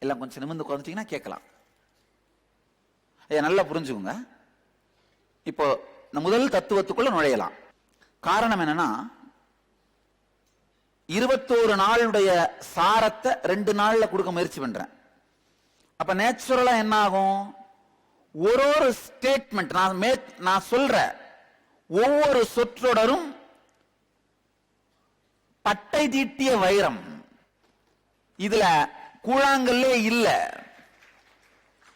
எல்லாம் கொஞ்சம் நிமிர்ந்து குறைஞ்சிங்கன்னா கேட்கலாம். நல்லா புரிஞ்சுக்கோங்க. இப்போ முதல் தத்துவத்துக்குள்ள நுழையலாம். காரணம் என்னன்னா, 21 நாளுடைய சாரத்தை 2 நாள்ல கொடுக்க முயற்சி பண்றேன். அப்ப நேச்சுரலா என்ன ஆகும்? ஒரு ஸ்டேட்மெண்ட் நான் சொல்ற ஒவ்வொரு சொற்றொடரும் பட்டை தீட்டிய வைரம். இதுல கூழாங்கல்லே இல்ல,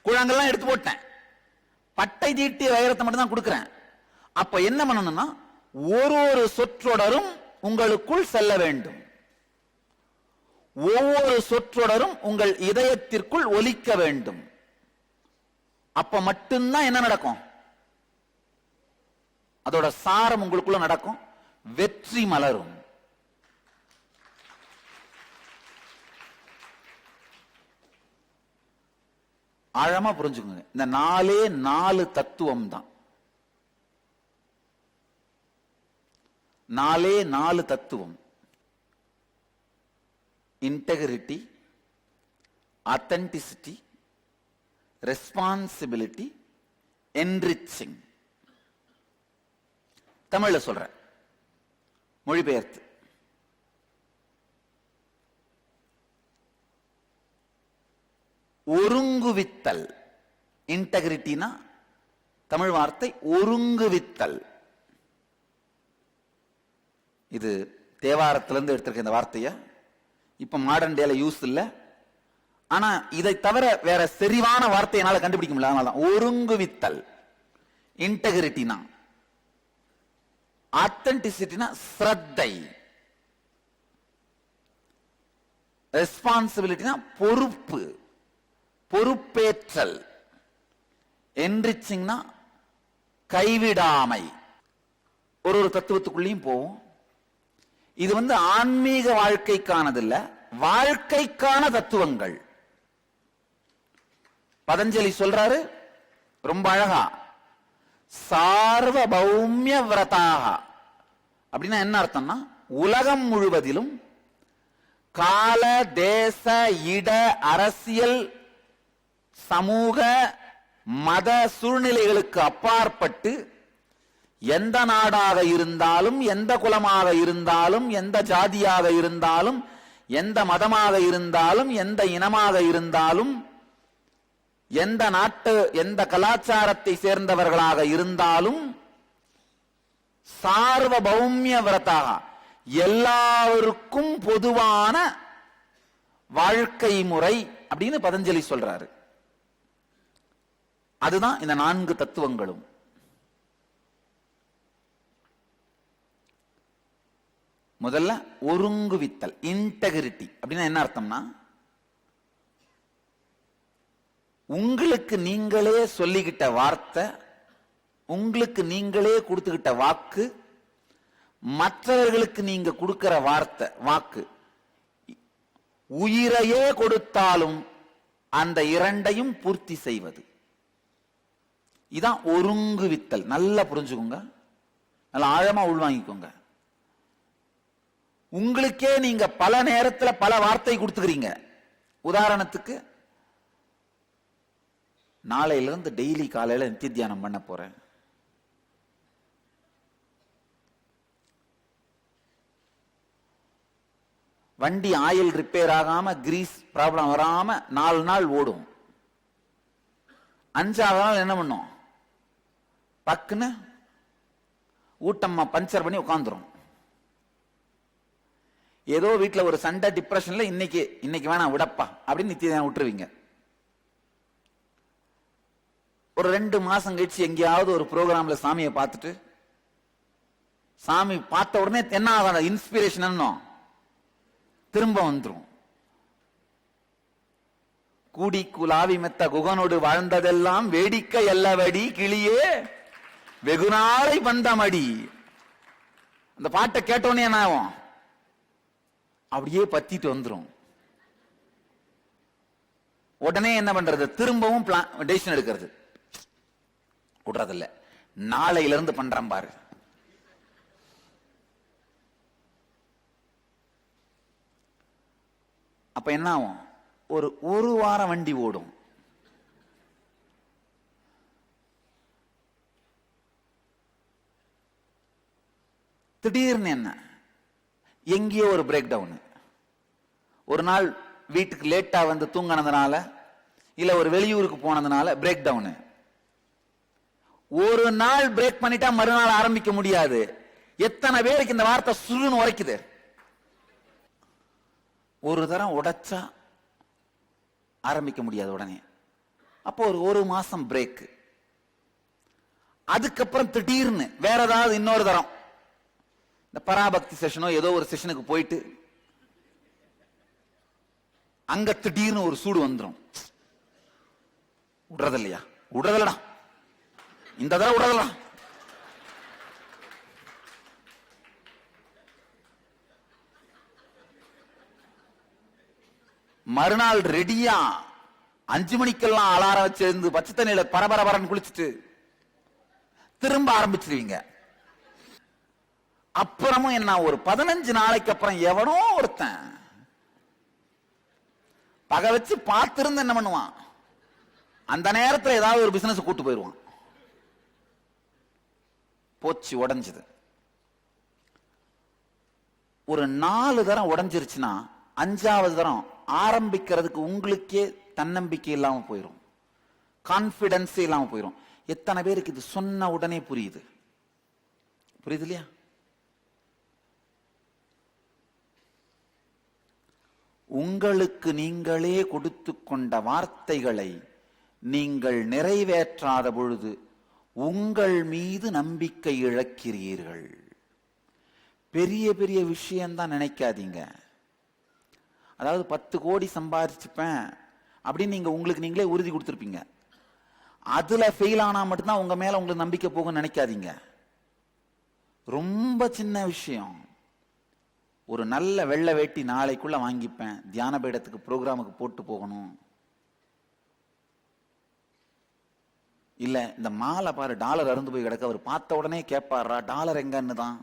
கூழாங்கல்லாம் எடுத்து போட்டேன், பட்டை தீட்டிய வைரத்தை மட்டும் தான் கொடுக்கிறேன். அப்ப என்ன பண்ணணும்னா, ஒரு சொற்றொடரும் உங்களுக்குள் செல்ல வேண்டும். ஒவ்வொரு சொற்றொடரும் உங்கள் இதயத்திற்குள் ஒலிக்க வேண்டும். அப்ப மட்டும்தான் என்ன நடக்கும்? அதோட சாரம் உங்களுக்குள்ள நடக்கும், வெற்றி மலரும். ஆழமா புரிஞ்சுக்கோங்க. இந்த 4 தத்துவம் தான். நாலு தத்துவம். Integrity, authenticity, responsibility, enriching. தமிழ்ல சொல்றேன், மொழிபெயர்த்து. ஒருங்குவித்தல். இன்டெகிரிட்டினா தமிழ் வார்த்தை ஒருங்குவித்தல். இது தேவாரத்திலிருந்து எடுத்திருக்க இந்த வார்த்தைய. இப்ப மாடர்ன் டேல யூஸ் இல்ல. ஆனா இதை தவிர வேற செறிவான வார்த்தை என்னால கண்டுபிடிக்க முடியல. அதனாலதான் ஒருங்குவித்தல். இன்டெகிரிட்டினா, ஆத்தென்டிசிட்டினா ஸ்ரத்தை, ரெஸ்பான்சிபிலிட்டினா பொறுப்பு, பொறுப்பேற்றல், என்ரிச்சிங்னா கைவிடாமை. ஒரு தத்துவத்துக்குள்ளேயும் போவோம். இது ஆன்மீக வாழ்க்கைக்கானது இல்ல, வாழ்க்கைக்கான தத்துவங்கள். பதஞ்சலி சொல்றாரு ரொம்ப அழகா, சார்வபௌமிய விரதாக. அப்படின்னா என்ன அர்த்தம்னா, உலகம் முழுவதிலும் கால, தேச, இட, அரசியல், சமூக, மத சூழ்நிலைகளுக்கு அப்பாற்பட்டு எந்த நாடாக இருந்தாலும், எந்த குலமாக இருந்தாலும், எந்த ஜாதியாக இருந்தாலும், எந்த மதமாக இருந்தாலும், எந்த இனமாக இருந்தாலும், எந்த நாட்டு எந்த கலாச்சாரத்தை சேர்ந்தவர்களாக இருந்தாலும், சார்வபௌமிய விரதாக எல்லாருக்கும் பொதுவான வாழ்க்கை முறை அப்படின்னு பதஞ்சலி சொல்றாரு. அதுதான் இந்த 4 தத்துவங்களும். முதல்ல ஒருங்குவித்தல், இன்டெகிரிட்டி. அப்படின்னா என்ன அர்த்தம்னா, உங்களுக்கு நீங்களே சொல்லிக்கிட்ட வார்த்தை, உங்களுக்கு நீங்களே கொடுத்துக்கிட்ட வாக்கு, மற்றவர்களுக்கு நீங்க கொடுக்கிற வார்த்தை, வாக்கு, உயிரையே கொடுத்தாலும் அந்த இரண்டையும் பூர்த்தி செய்வது. இதான் ஒருங்குவித்தல். நல்லா புரிஞ்சுக்கோங்க, நல்லா ஆழமா உள்வாங்கிக்கோங்க. உங்களுக்கே நீங்க பல நேரத்தில் பல வார்த்தை கொடுத்துக்கிறீங்க. உதாரணத்துக்கு, நாளையிலிருந்து டெய்லி காலையில நித்திய தியானம் பண்ண போறேன். வண்டி ஆயில் ரிப்பேர் ஆகாம, கிரீஸ் ப்ராப்ளம் வராம 4 நாள் ஓடும். 5ஆவது நாள் என்ன பண்ணும், பக்குன்னு ஊட்டம்மா பஞ்சர் பண்ணி உட்காந்துரும். ஏதோ வீட்டுல ஒரு சண்டை, டிப்ரெஷன்ல இன்னைக்கு வேணாம் விடப்பா அப்படின்னு நித்திய தியானம் விட்டுருவீங்க. ஒரு 2 மாசம் கழிச்சு எங்கேயாவது ஒரு ப்ரோக்ராம்ல சாமியை பார்த்துட்டு, சாமி பார்த்த உடனே என்ன ஆகும், இன்ஸ்பிரேஷன் திரும்ப வந்துரும். கூடி குலாவி மெத்த குகனோடு வாழ்ந்ததெல்லாம் வேடிக்கை அல்லவடி கிளியே வெகுநாளை வந்தமடி. அந்த பாட்டை கேட்டோன்னே என்ன ஆகும், அப்படியே பத்திட்டு வந்துரும். உடனே என்ன பண்றது, திரும்பவும் டெசிஷன் எடுக்கிறது. விடுறதில்ல, நாளையில இருந்து பண்றேன் பாரு. அப்ப என்ன ஆகும், ஒரு வாரம் வண்டி ஓடும். திடீர்னு என்ன, எங்கேயோ ஒரு பிரேக் டவுன். ஒரு நாள் வீட்டுக்கு லேட்டா வந்து தூங்கினதுனால, இல்ல ஒரு வெளியூருக்கு போனதுனால பிரேக் டவுன். ஒரு நாள் பிரேக் பண்ணிட்டா மறுநாள் ஆரம்பிக்க முடியாது. எத்தனை பேருக்கு இந்த வார்த்தை சுருன்னு உரைக்குது. ஒரு தரம் உடைச்சா ஆரம்பிக்க முடியாது உடனே. அப்போ ஒரு மாசம் பிரேக். அதுக்கப்புறம் திடீர்னு வேற ஏதாவது இன்னொரு தரம், இந்த பராபக்தி செஷனோ ஏதோ ஒரு செஷனுக்கு போயிட்டு அங்க திடீர்னு ஒரு சூடு வந்துடும். விடுறது இல்லையா, விடுறதில்லடா, இந்த தடவை விடுறதில்ல. மறுநாள் ரெடியா 5 மணிக்கெல்லாம் அலாரம் வச்சு இருந்து பச்சை தண்ணியில பரபரன்னு குளிச்சுட்டு திரும்ப ஆரம்பிச்சிருவீங்க. அப்புறமும் என்ன, ஒரு 15 நாளைக்கு அப்புறம் எவனோ ஒருத்தன் பகை வச்சு பார்த்திருந்து என்ன பண்ணுவான், அந்த நேரத்தில் ஏதாவது ஒரு பிசினஸ் கூட்டு போயிடுவான். போச்சு, உடைஞ்சது. ஒரு 4 தரம் உடைஞ்சிருச்சுன்னா 5வது தரம் ஆரம்பிக்கிறதுக்கு உங்களுக்கே தன்னம்பிக்கை இல்லாம போயிடும், கான்பிடன்ஸ் இல்லாம போயிடும். எத்தனை பேருக்கு இது சொன்ன உடனே புரியுது? புரியுது இல்லையா? உங்களுக்கு நீங்களே கொடுத்து கொண்ட வார்த்தைகளை நீங்கள் நிறைவேற்றாத பொழுது உங்கள் மீது நம்பிக்கை இழக்கிறீர்கள். பெரிய பெரிய விஷயம்தான் நினைக்காதீங்க. அதாவது 10 கோடி சம்பாதிச்சுப்பேன் அப்படின்னு நீங்க உங்களுக்கு நீங்களே உறுதி கொடுத்துருப்பீங்க. அதுல ஃபெயில் ஆனா மட்டும்தான் உங்க மேல உங்களுக்கு நம்பிக்கை போகும் நினைக்காதீங்க. ரொம்ப சின்ன விஷயம். ஒரு நல்ல வெள்ளை வேட்டி நாளைக்குள்ள வாங்கிப்பேன், தியான பீடத்துக்கு ப்ரோக்ராமுக்கு போட்டு போகணும். இல்ல இந்த மாலை பாரு, டாலர் அருந்து போய் கிடக்க, அவர் பார்த்த உடனே கேட்பாரா டாலர் எங்கன்னு தான்.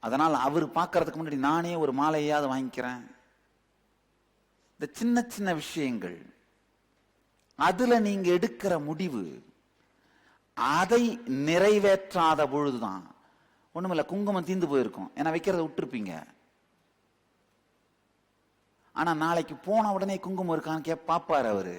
அதனால் அவர் பார்க்கறதுக்கு முன்னாடி நானே ஒரு மாலையாவது வாங்கிக்கிறேன். இந்த சின்ன சின்ன விஷயங்கள், அதுல நீங்க எடுக்கிற முடிவு, அதை நிறைவேற்றாத பொழுதுதான். ஒண்ணுமில்ல, குங்குமம் தீந்து போயிருக்கும், ஏன்னா வைக்கிறத விட்டுருப்பீங்க. ஆனா நாளைக்கு போன உடனே குங்குமம் இருக்கான்னு பாப்பாரு அவரு.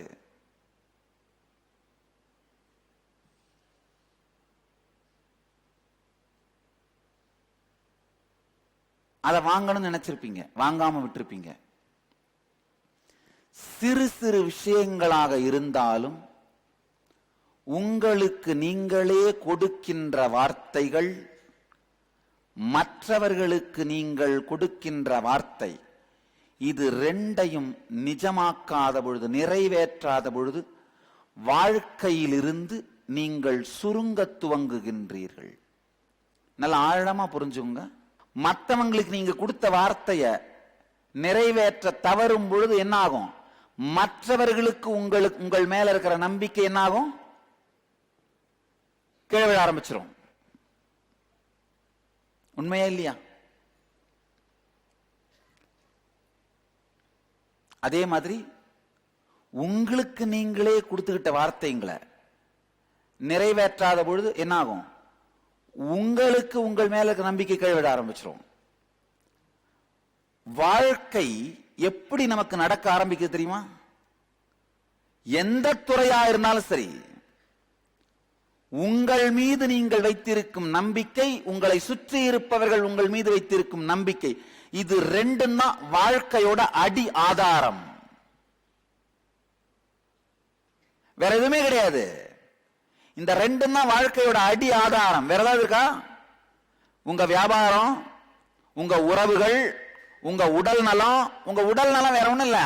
அதை வாங்கணும்னு நினைச்சிருப்பீங்க, வாங்காம விட்டுருப்பீங்க. சிறு சிறு விஷயங்களாக இருந்தாலும் உங்களுக்கு நீங்களே கொடுக்கின்ற வார்த்தைகள், மற்றவர்களுக்கு நீங்கள் கொடுக்கின்ற வார்த்தை, இது ரெண்டையும் நிஜமாக்காத பொழுது, நிறைவேற்றாத பொழுது வாழ்க்கையிலிருந்து நீங்கள் சுருங்க துவங்குகின்றீர்கள். நல்ல ஆழமா புரிஞ்சுங்க. மற்றவங்களுக்கு நீங்க கொடுத்த வார்த்தைய நிறைவேற்ற தவறும் பொழுது என்ன ஆகும்? மற்றவர்களுக்கு உங்கள் மேல இருக்கிற நம்பிக்கை என்ன ஆகும்? கீழே விழ ஆரம்பிச்சிடும். உண்மையா இல்லையா? அதே மாதிரி உங்களுக்கு நீங்களே கொடுத்துக்கிட்ட வார்த்தைங்களை நிறைவேற்றாத பொழுது என்ன ஆகும்? உங்களுக்கு உங்கள் மேல இருக்க நம்பிக்கை கீழே ஆரம்பிச்சிடும். வாழ்க்கை எப்படி நமக்கு நடக்க ஆரம்பிக்க தெரியுமா? எந்த துறையா இருந்தாலும் சரி, உங்கள் மீது நீங்கள் வைத்திருக்கும் நம்பிக்கை, உங்களை சுற்றி இருப்பவர்கள் உங்கள் மீது வைத்திருக்கும் நம்பிக்கை, இது ரெண்டும் தான் வாழ்க்கையோட அடி ஆதாரம். வேற எதுவுமே கிடையாது. இந்த ரெண்டும் தான் வாழ்க்கையோட அடி ஆதாரம். வேற ஏதாவது இருக்கா? உங்க வியாபாரம், உங்க உறவுகள், உங்க உடல் நலம். உங்க உடல் நலம் வேற ஒண்ணும் இல்ல,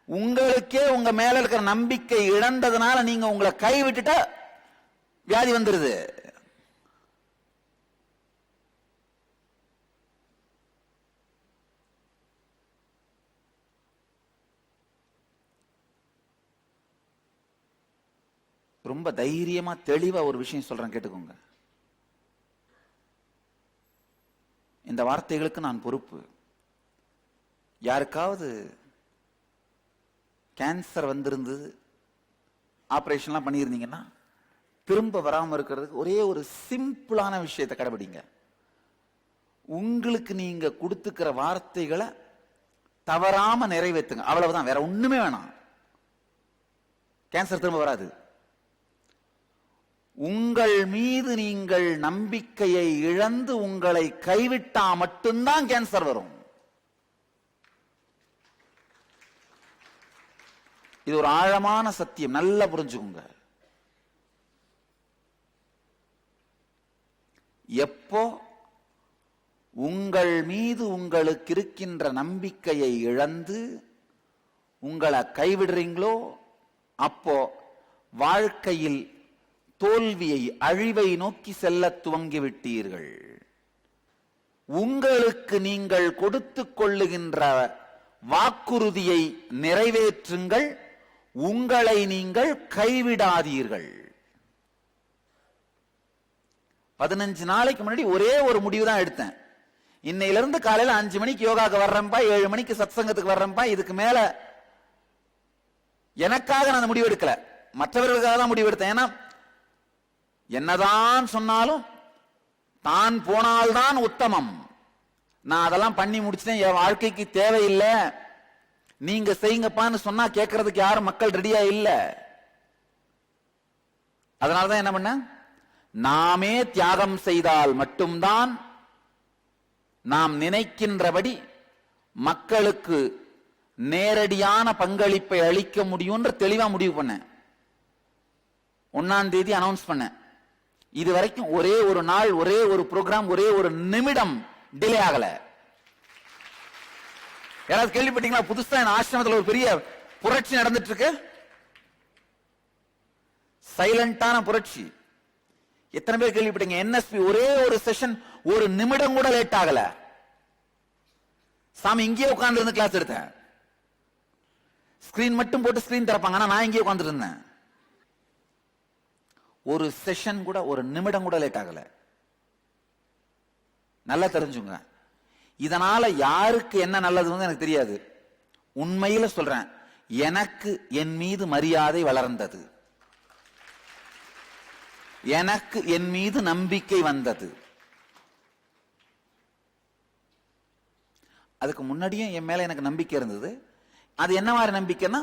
உங்களுக்கே உங்க மேல இருக்கிற நம்பிக்கை இழந்ததுனால நீங்க உங்களை கை விட்டுட்டா வியாதி வந்துருது. ரொம்ப தைரியமா தெளிவா ஒரு விஷயம் சொல்றேன், கேட்டுக்கோங்க. இந்த வார்த்தைகளுக்கு நான் பொறுப்பு. யாருக்காவது கேன்சர் வந்திருந்து ஆபரேஷன்லாம் பண்ணியிருந்தீங்கன்னா திரும்ப வராம இருக்கிறதுக்கு ஒரே ஒரு சிம்பிளான விஷயத்தை கடைபிடிங்க. உங்களுக்கு நீங்க கொடுத்துக்கிற வார்த்தைகளை தவறாம நிறைவேற்றுங்க, அவ்வளவுதான். வேற ஒண்ணுமே வேணாம். கேன்சர் திரும்ப வராது. உங்கள் மீது நீங்கள் நம்பிக்கையை இழந்து உங்களை கைவிட்டா மட்டும்தான் கேன்சர் வரும். இது ஒரு ஆழமான சத்தியம், நல்லா புரிஞ்சுக்கோங்க. எப்போ உங்கள் மீது உங்களுக்கு இருக்கின்ற நம்பிக்கையை இழந்து உங்களை கைவிடுறீங்களோ, அப்போ வாழ்க்கையில் தோல்வியை, அழிவை நோக்கி செல்ல துவங்கிவிட்டீர்கள். உங்களுக்கு நீங்கள் கொடுத்துக் கொள்ளுகின்ற வாக்குறுதியை நிறைவேற்றுங்கள், உங்களை நீங்கள் கைவிடாதீர்கள். 15 நாளைக்கு முன்னாடி ஒரே ஒரு முடிவு தான் எடுத்தேன். இன்னையில இருந்து காலையில 5 மணிக்கு யோகாக்கு வர்றேன்பா, 7 மணிக்கு சத்சங்கத்துக்கு வர்றேன்பா. இதுக்கு மேல எனக்காக நான் முடிவு எடுக்கல, மற்றவர்களுக்காக தான் முடிவு எடுத்தேன். ஏன்னா என்னதான் சொன்னாலும் தான் போனால்தான் உத்தமம். நான் அதெல்லாம் பண்ணி முடிச்சிட்டேன், என் வாழ்க்கைக்கு தேவையில்லை, நீங்க செய்யுங்கப்பான்னு சொன்னா கேட்கறதுக்கு யாரும் மக்கள் ரெடியா இல்ல. அதனாலதான் என்ன பண்ண, நாமே தியாகம் செய்தால் மட்டும்தான் நாம் நினைக்கின்றபடி மக்களுக்கு நேரடியான பங்களிப்பை அளிக்க முடியும்ன்ற தெளிவா முடிவு பண்ண. 1ஆம் தேதி அனௌன்ஸ் பண்ண. இது வரைக்கும் ஒரே ஒரு நாள், ஒரே ஒரு ப்ரோக்ராம், ஒரே ஒரு நிமிடம் டிலே ஆகல. யாராவது கேள்விப்பட்டீங்களா? புதுசா என் ஆசிரமத்தில் ஒரு பெரிய புரட்சி நடந்துட்டு இருக்கு. சைலண்டான புரட்சி. எத்தனை பேர் கேள்விப்பட்டீங்க? என்எஸ்பி ஒரே ஒரு செஷன் ஒரு நிமிடம் கூட லேட் ஆகல. சாமி இங்கேயே உட்கார்ந்து இருந்து கிளாஸ் எடுத்தேன். ஸ்கிரீன் மட்டும் போட்டு ஸ்கிரீன் திறப்பாங்க, ஆனா நான் இங்கேயே உட்கார்ந்து இருந்தேன். ஒரு செஷன் கூட ஒரு நிமிடம் கூட லேட் ஆகல. நல்லா தெரிஞ்சுங்க. இதனால யாருக்கு என்ன நல்லதுன்னு எனக்கு தெரியாது. உண்மையில சொல்றேன், எனக்கு என் மீது மரியாதை வளர்ந்தது, எனக்கு என் மீது நம்பிக்கை வந்தது. அதுக்கு முன்னாடியும் என் மேல எனக்கு நம்பிக்கை இருந்தது. அது என்ன மாதிரி நம்பிக்கைன்னா,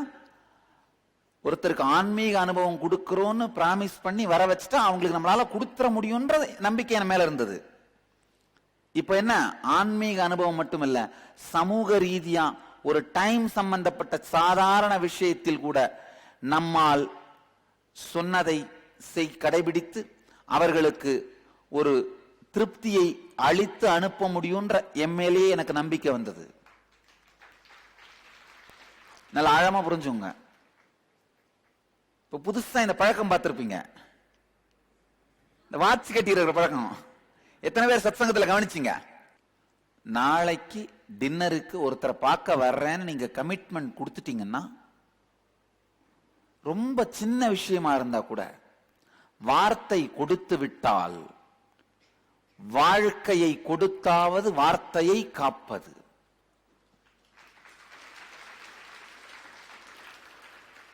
ஒருத்தருக்கு ஆன்மீக அனுபவம் கொடுக்கிறோன்னு பிராமிஸ் பண்ணி வர வச்சுட்டா அவங்களுக்கு நம்மளால கொடுத்துற முடியும்ன்ற நம்பிக்கை என் மேல இருந்தது. இப்ப என்ன, ஆன்மீக அனுபவம் மட்டும் இல்ல, சமூக ரீதியா ஒரு டைம் சம்பந்தப்பட்ட சாதாரண விஷயத்தில் கூட நம்மால் சொன்னதை கடைபிடித்து அவர்களுக்கு ஒரு திருப்தியை அளித்து அனுப்ப முடியும்ன்ற எம்எல்ஏ எனக்கு நம்பிக்கை வந்தது. நல்ல ஆழமா புரிஞ்சுங்க. இப்ப புதுசா இந்த பழக்கம் பார்த்திருப்பீங்க, இந்த வாட்சி கட்டி இருக்கிற பழக்கம். எத்தனை பேர் சத்சங்கத்துல கவனிச்சீங்க? நாளைக்கு டின்னருக்கு ஒருத்தரை பார்க்க வர்றேன்னு நீங்க கமிட்மெண்ட் கொடுத்துட்டீங்கன்னா, ரொம்ப சின்ன விஷயமா இருந்தா கூட வார்த்தை கொடுத்து விட்டால் வாழ்க்கையை கொடுத்தாவது வார்த்தையை காப்பது.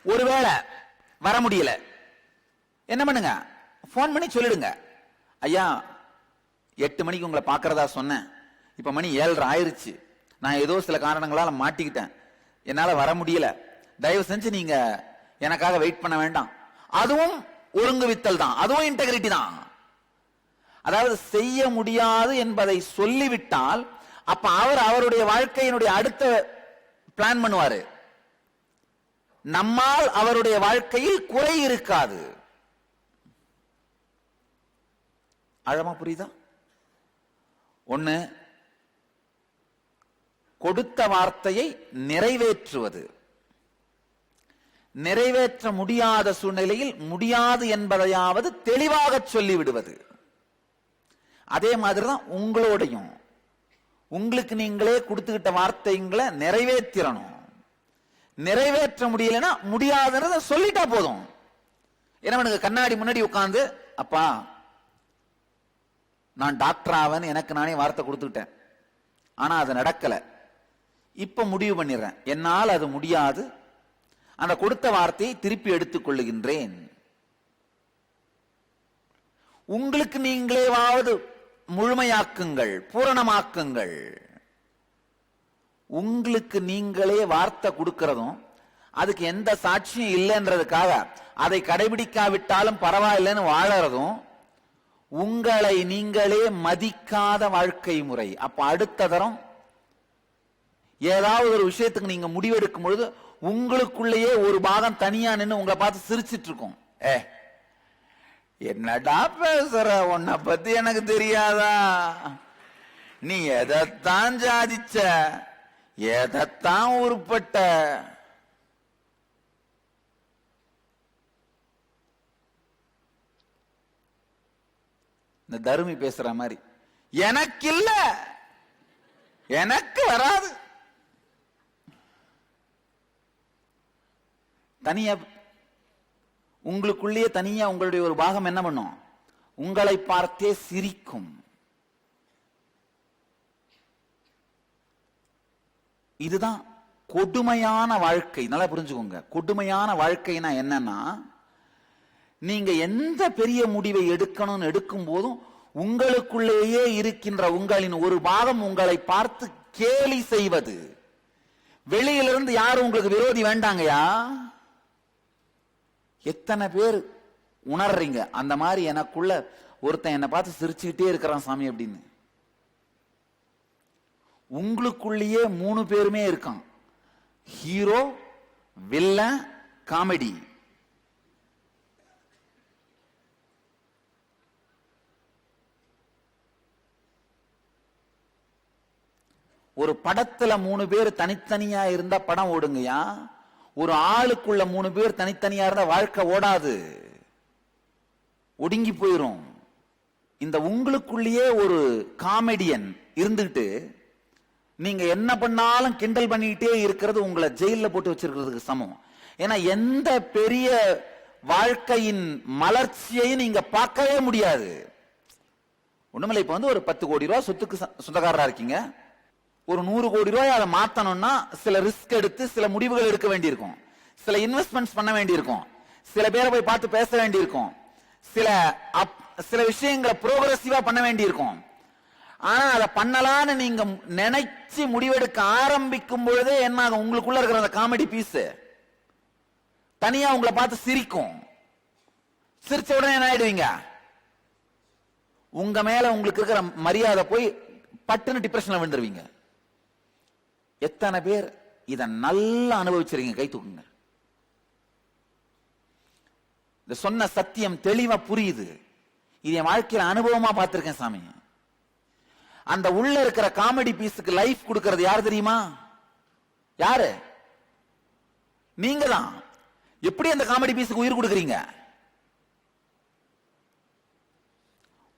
ஒருவேளை வர முடியல, என்ன பண்ணுங்க, போன் பண்ணி சொல்லிடுங்க, ஐயா 8 மணிக்கு உங்களை பார்க்கறதா சொன்னேன், இப்ப மணி 7:30 ஆயிருச்சு, நான் ஏதோ சில காரணங்களால மாட்டிக்கிட்டேன், என்னால வர முடியல, தயவு செஞ்சு நீங்க எனக்காக வெயிட் பண்ண வேண்டாம். அதுவும் ஒருங்குவித்தல் தான், அதுவும் இன்டெகிரிட்டி தான். அதாவது செய்ய முடியாது என்பதை சொல்லிவிட்டால் அப்ப அவர் அவருடைய வாழ்க்கையினுடைய அடுத்த பிளான் பண்ணுவாரு. நம்மால் அவருடைய வாழ்க்கையில் குறை இருக்காது. ஆழமா புரியுதா? ஒண்ணு, கொடுத்த வார்த்தையை நிறைவேற்றுவது. நிறைவேற்ற முடியாத சூழ்நிலையில் முடியாது என்பதையாவது தெளிவாக சொல்லிவிடுவது. அதே மாதிரிதான் உங்களோடையும், உங்களுக்கு நீங்களே கொடுத்துக்கிட்ட வார்த்தைங்களை நிறைவேற்றணும். நிறைவேற்ற முடியலன்னா முடியாதுன்றத சொல்லிட்டா போதும். என்ன பண்ணுங்க, கண்ணாடி முன்னாடி உட்கார்ந்து, அப்பா நான் டாக்டர் ஆவேன்னு எனக்கு நானே வார்த்தை கொடுத்துக்கிட்டேன், ஆனா அது நடக்கல, இப்ப முடிவு பண்ணிடுறேன், என்னால் அது முடியாது, அந்த கொடுத்த வார்த்தையை திருப்பி எடுத்துக் கொள்ளுகின்றேன். உங்களுக்கு நீங்களேவாவது முழுமையாக்குங்கள், பூரணமாக்குங்கள். உங்களுக்கு நீங்களே வார்த்தை கொடுக்கிறதும் அதுக்கு எந்த சாட்சியும் இல்லைன்றதுக்காக அதை கடைபிடிக்காவிட்டாலும் பரவாயில்லைன்னு வாழறதும் உங்களை நீங்களே மதிக்காத வாழ்க்கை முறை. அப்ப அடுத்த தரம் ஏதாவது ஒரு விஷயத்துக்கு நீங்க முடிவெடுக்கும் பொழுது உங்களுக்குள்ளேயே ஒரு பாகம் தனியா நின்று உங்களை பார்த்து சிரிச்சிட்டு இருக்கும், என்னடா பேசுற, உன்னை பத்தி எனக்கு தெரியாதா, நீ எதைத்தான் சாதிச்ச, எதைத்தான் உருப்பட்ட. இந்த தருமி பேசுற மாதிரி, எனக்கு இல்ல, எனக்கு வராது. தனியா உங்களுக்குள்ளேயே தனியா உங்களுடைய ஒரு பாகம் என்ன பண்ணும், உங்களை பார்த்தே சிரிக்கும். இதுதான் கொடுமையான வாழ்க்கை. நல்லா புரிஞ்சுக்கோங்க. கொடுமையான வாழ்க்கைனா என்னன்னா, நீங்க எந்த பெரிய முடிவை எடுக்கணும்னு எடுக்கும் போதும் உங்களுக்குள்ளேயே இருக்கின்ற உங்களின் ஒரு பாகம் உங்களை பார்த்து கேலி செய்வது. வெளியிலிருந்து யாரும் உங்களுக்கு விரோதி வேண்டாங்கயா. எத்தனை பேர் உணர்றீங்க அந்த மாதிரி எனக்குள்ள ஒருத்தன் என்னை பார்த்து சிரிச்சுக்கிட்டே இருக்கிறான் சாமி அப்படின்னு? உங்களுக்குள்ளேயே 3 பேருமே இருக்கான். Hero, villain, comedy. ஒரு படத்துல 3 பேர் தனித்தனியா இருந்தா படம் ஓடுங்கயா. ஒரு ஆளுக்குள்ள 3 பேர் தனித்தனியா இருந்தா வாழ்க்கை ஓடாது, ஒடுங்கி போயிரும். இந்த உங்களுக்குள்ளேயே ஒரு காமெடியன் இருந்துட்டு நீங்க என்ன பண்ணாலும் கிண்டல் பண்ணிக்கிட்டே இருக்கிறது உங்களை ஜெயில போட்டு வச்சிருக்கிறதுக்கு சமம். ஏன்னா எந்த பெரிய வாழ்க்கையின் மலர்ச்சியை நீங்க பார்க்கவே முடியாது. ஒண்ணுமில்லை, இப்ப வந்து ஒரு 10 கோடி ரூபாய் சொத்துக்கு சொந்தக்காரரா இருக்கீங்க. ஒரு 100 கோடி ரூபாய் அதை மாத்தணும்னா சில ரிஸ்க் எடுத்து சில முடிவுகள் எடுக்க வேண்டியிருக்கும், சில இன்வெஸ்ட்மெண்ட்ஸ் பண்ண வேண்டியிருக்கும், சில பேரை போய் பார்த்து பேச வேண்டியிருக்கும், சில விஷயங்களை ப்ரோக்ரஸிவா பண்ண வேண்டியிருக்கும். ஆனா அதை பண்ணலான்னு நீங்க நினைச்சு முடிவெடுக்க ஆரம்பிக்கும் பொழுதே என்ன ஆகும்? உங்களுக்குள்ள இருக்கிற அந்த காமெடி பீஸ் தனியா உங்களை பார்த்து சிரிக்கும். சிரிச்ச உடனே என்ன ஆயிடுவீங்க? உங்க மேல உங்களுக்கு இருக்கிற மரியாதை போய் பட்டுன்னு டிப்ரெஷன்ல விழுந்துருவீங்க. எத்தனை பேர் இத நல்லா அனுபவிச்சிருக்கீங்க? கை தூக்குங்க. இந்த சொன்ன சத்தியம் தெளிவா புரியுது. இது என் வாழ்க்கையில அனுபவமா பார்த்திருக்கேன் சாமி. அந்த உள்ள இருக்கிற காமெடி பீஸுக்கு லைஃப் கொடுக்கிறது யார் தெரியுமா? யாரு? நீங்க தான். எப்படி அந்த காமெடி பீஸுக்கு உயிர் கொடுக்கறீங்க?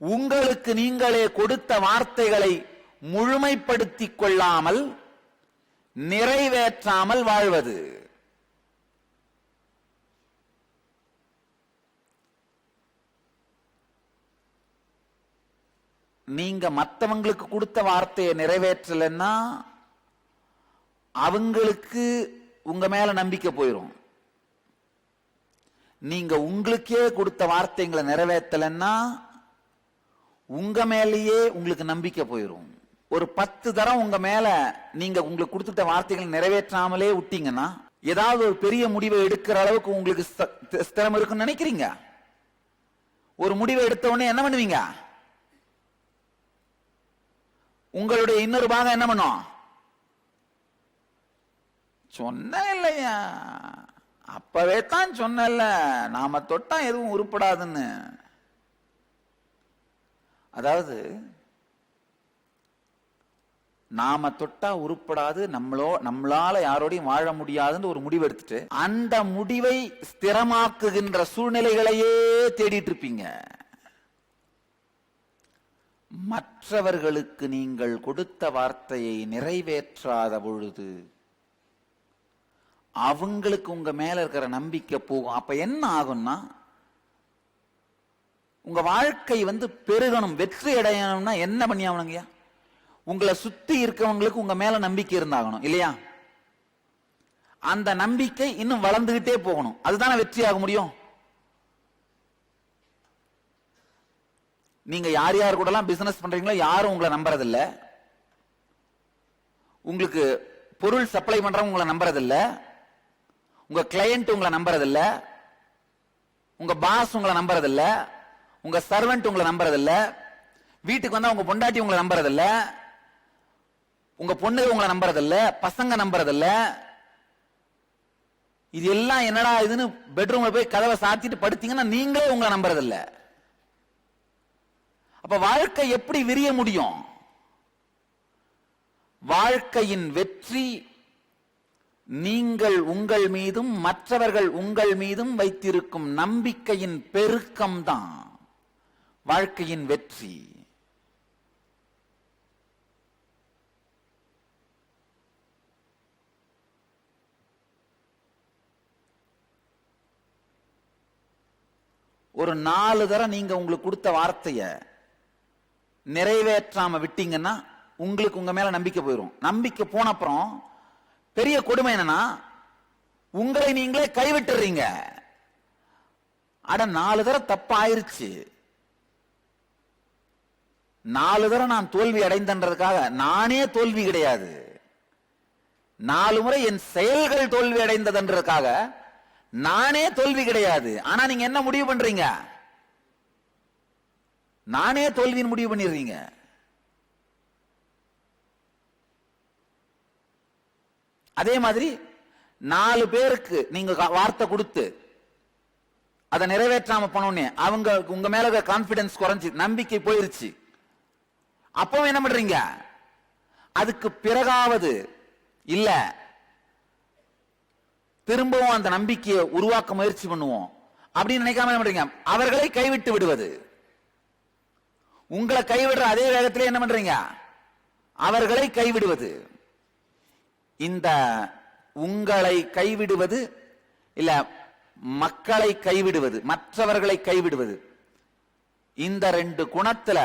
உங்களுக்கு நீங்களே கொடுத்த வார்த்தைகளை முழுமைப்படுத்திக் கொள்ளாமல் நிறைவேற்றாமல் வாழ்வது. நீங்க மற்றவங்களுக்கு கொடுத்த வார்த்தையை நிறைவேற்றலன்னா அவங்களுக்கு உங்க மேல நம்பிக்கை போயிரும். நீங்க உங்களுக்கே கொடுத்த வார்த்தைகளை நிறைவேற்றலன்னா உங்க மேலேயே உங்களுக்கு நம்பிக்கை போயிரும். ஒரு 10 தரம் உங்க மேல நீங்க உங்களுக்கு கொடுத்துட்ட வார்த்தைகளை நிறைவேற்றாமலே விட்டீங்கன்னா ஏதாவது ஒரு பெரிய முடிவை எடுக்கிற அளவுக்கு உங்களுக்கு ஸ்திரம் இருக்குன்னு நினைக்கிறீங்க? ஒரு முடிவை எடுத்த உடனே என்ன பண்ணுவீங்க? உங்களுடைய இன்னொரு பாகம் என்ன பண்ணும்? சொன்ன இல்லையா, அப்பவே தான் சொன்னல, நாம தொட்டா எதுவும் உருப்படாதுன்னு. அதாவது நாம தொட்டா உருப்படாது, நம்மளால யாரோடையும் வாழ முடியாதுன்னு ஒரு முடிவு எடுத்துட்டு அந்த முடிவை ஸ்திரமாக்குகின்ற சூழ்நிலைகளையே தேடிட்டு இருப்பீங்க. மற்றவர்களுக்கு நீங்கள் கொடுத்த வார்த்தையை நிறைவேற்றாத பொழுது அவங்களுக்கு உங்க மேல இருக்கிற நம்பிக்கை போகும். அப்ப என்ன ஆகும்னா, உங்க வாழ்க்கை பெருகணும், வெற்றி அடையணும்னா என்ன பண்ணி ஆகணுங்கய்யா? உங்களை சுத்தி இருக்கவங்களுக்கு உங்க மேல நம்பிக்கை இருந்தாகணும் இல்லையா? அந்த நம்பிக்கை இன்னும் வளர்ந்துகிட்டே போகணும். அதுதானே வெற்றி ஆக முடியும். நீங்க யார் யார் கூட எல்லாம் பிசினஸ் பண்றீங்களோ யாரும் உங்களை நம்புறதில்ல. உங்களுக்கு பொருள் சப்ளை பண்றவங்க உங்களை நம்புறதில்ல. உங்க கிளையண்ட் உங்களை நம்புறதில்ல. உங்க பாஸ் உங்களை நம்புறதில்ல. உங்க சர்வெண்ட் உங்களை நம்புறதில்ல. வீட்டுக்கு வந்தா உங்க பொண்டாட்டி உங்களை நம்புறதில்ல. உங்க பொண்ணுங்க உங்களை நம்புறதில்ல. பசங்க நம்புறதில்ல. இது எல்லாம் என்னடா இதுன்னு பெட்ரூம்ல போய் கதவை சாத்திட்டு படுத்தீங்கன்னா நீங்களே உங்களை நம்புறதில்ல. அப்ப வாழ்க்கை எப்படி விரிய முடியும்? வாழ்க்கையின் வெற்றி நீங்கள் உங்கள் மீதும் மற்றவர்கள் உங்கள் மீதும் வைத்திருக்கும் நம்பிக்கையின் பெருக்கம்தான் வாழ்க்கையின் வெற்றி. ஒரு 4 தடவை நீங்க உங்களுக்கு கொடுத்த வார்த்தைய நிறைவேற்றாம விட்டீங்கன்னா உங்களுக்கு உங்க மேல நம்பிக்கை போயிடும். நம்பிக்கை போன அப்புறம் பெரிய கொடுமை என்னன்னா, உங்களை நீங்களே கைவிட்டுறீங்க. அட 4 தடவை தப்பு ஆயிருச்சு, 4 தடவை நான் தோல்வி அடைந்தன்றதுக்காக நானே தோல்வி கிடையாது. 4 முறை என் செயல்கள் தோல்வி அடைந்ததுன்றதுக்காக நானே தோல்வி கிடையாது. ஆனா நீங்க என்ன முடிவு பண்றீங்க? நானே தோல்வியின் முடிவு பண்ணிடுறீங்க. அதே மாதிரி 4 பேருக்கு நீங்க வார்த்தை கொடுத்து அதை நிறைவேற்றாம போனோடனே அவங்க உங்க மேல கான்பிடன்ஸ் குறைஞ்சு நம்பிக்கை போயிருச்சு. அப்பவும் என்ன பண்றீங்க? அதுக்கு பிறகாவது இல்ல திரும்பவும் அந்த நம்பிக்கையை உருவாக்க முயற்சி பண்ணுவோம் அப்படின்னு நினைக்காம என்ன பண்றீங்க? அவர்களை கைவிட்டு விடுவது. உங்களை கைவிடுற அதே வேகத்திலே என்ன பண்றீங்க? அவர்களை கைவிடுவது. இந்த உங்களை கைவிடுவது இல்ல மக்களை கைவிடுவது, மற்றவர்களை கைவிடுவது, இந்த 2 குணத்துல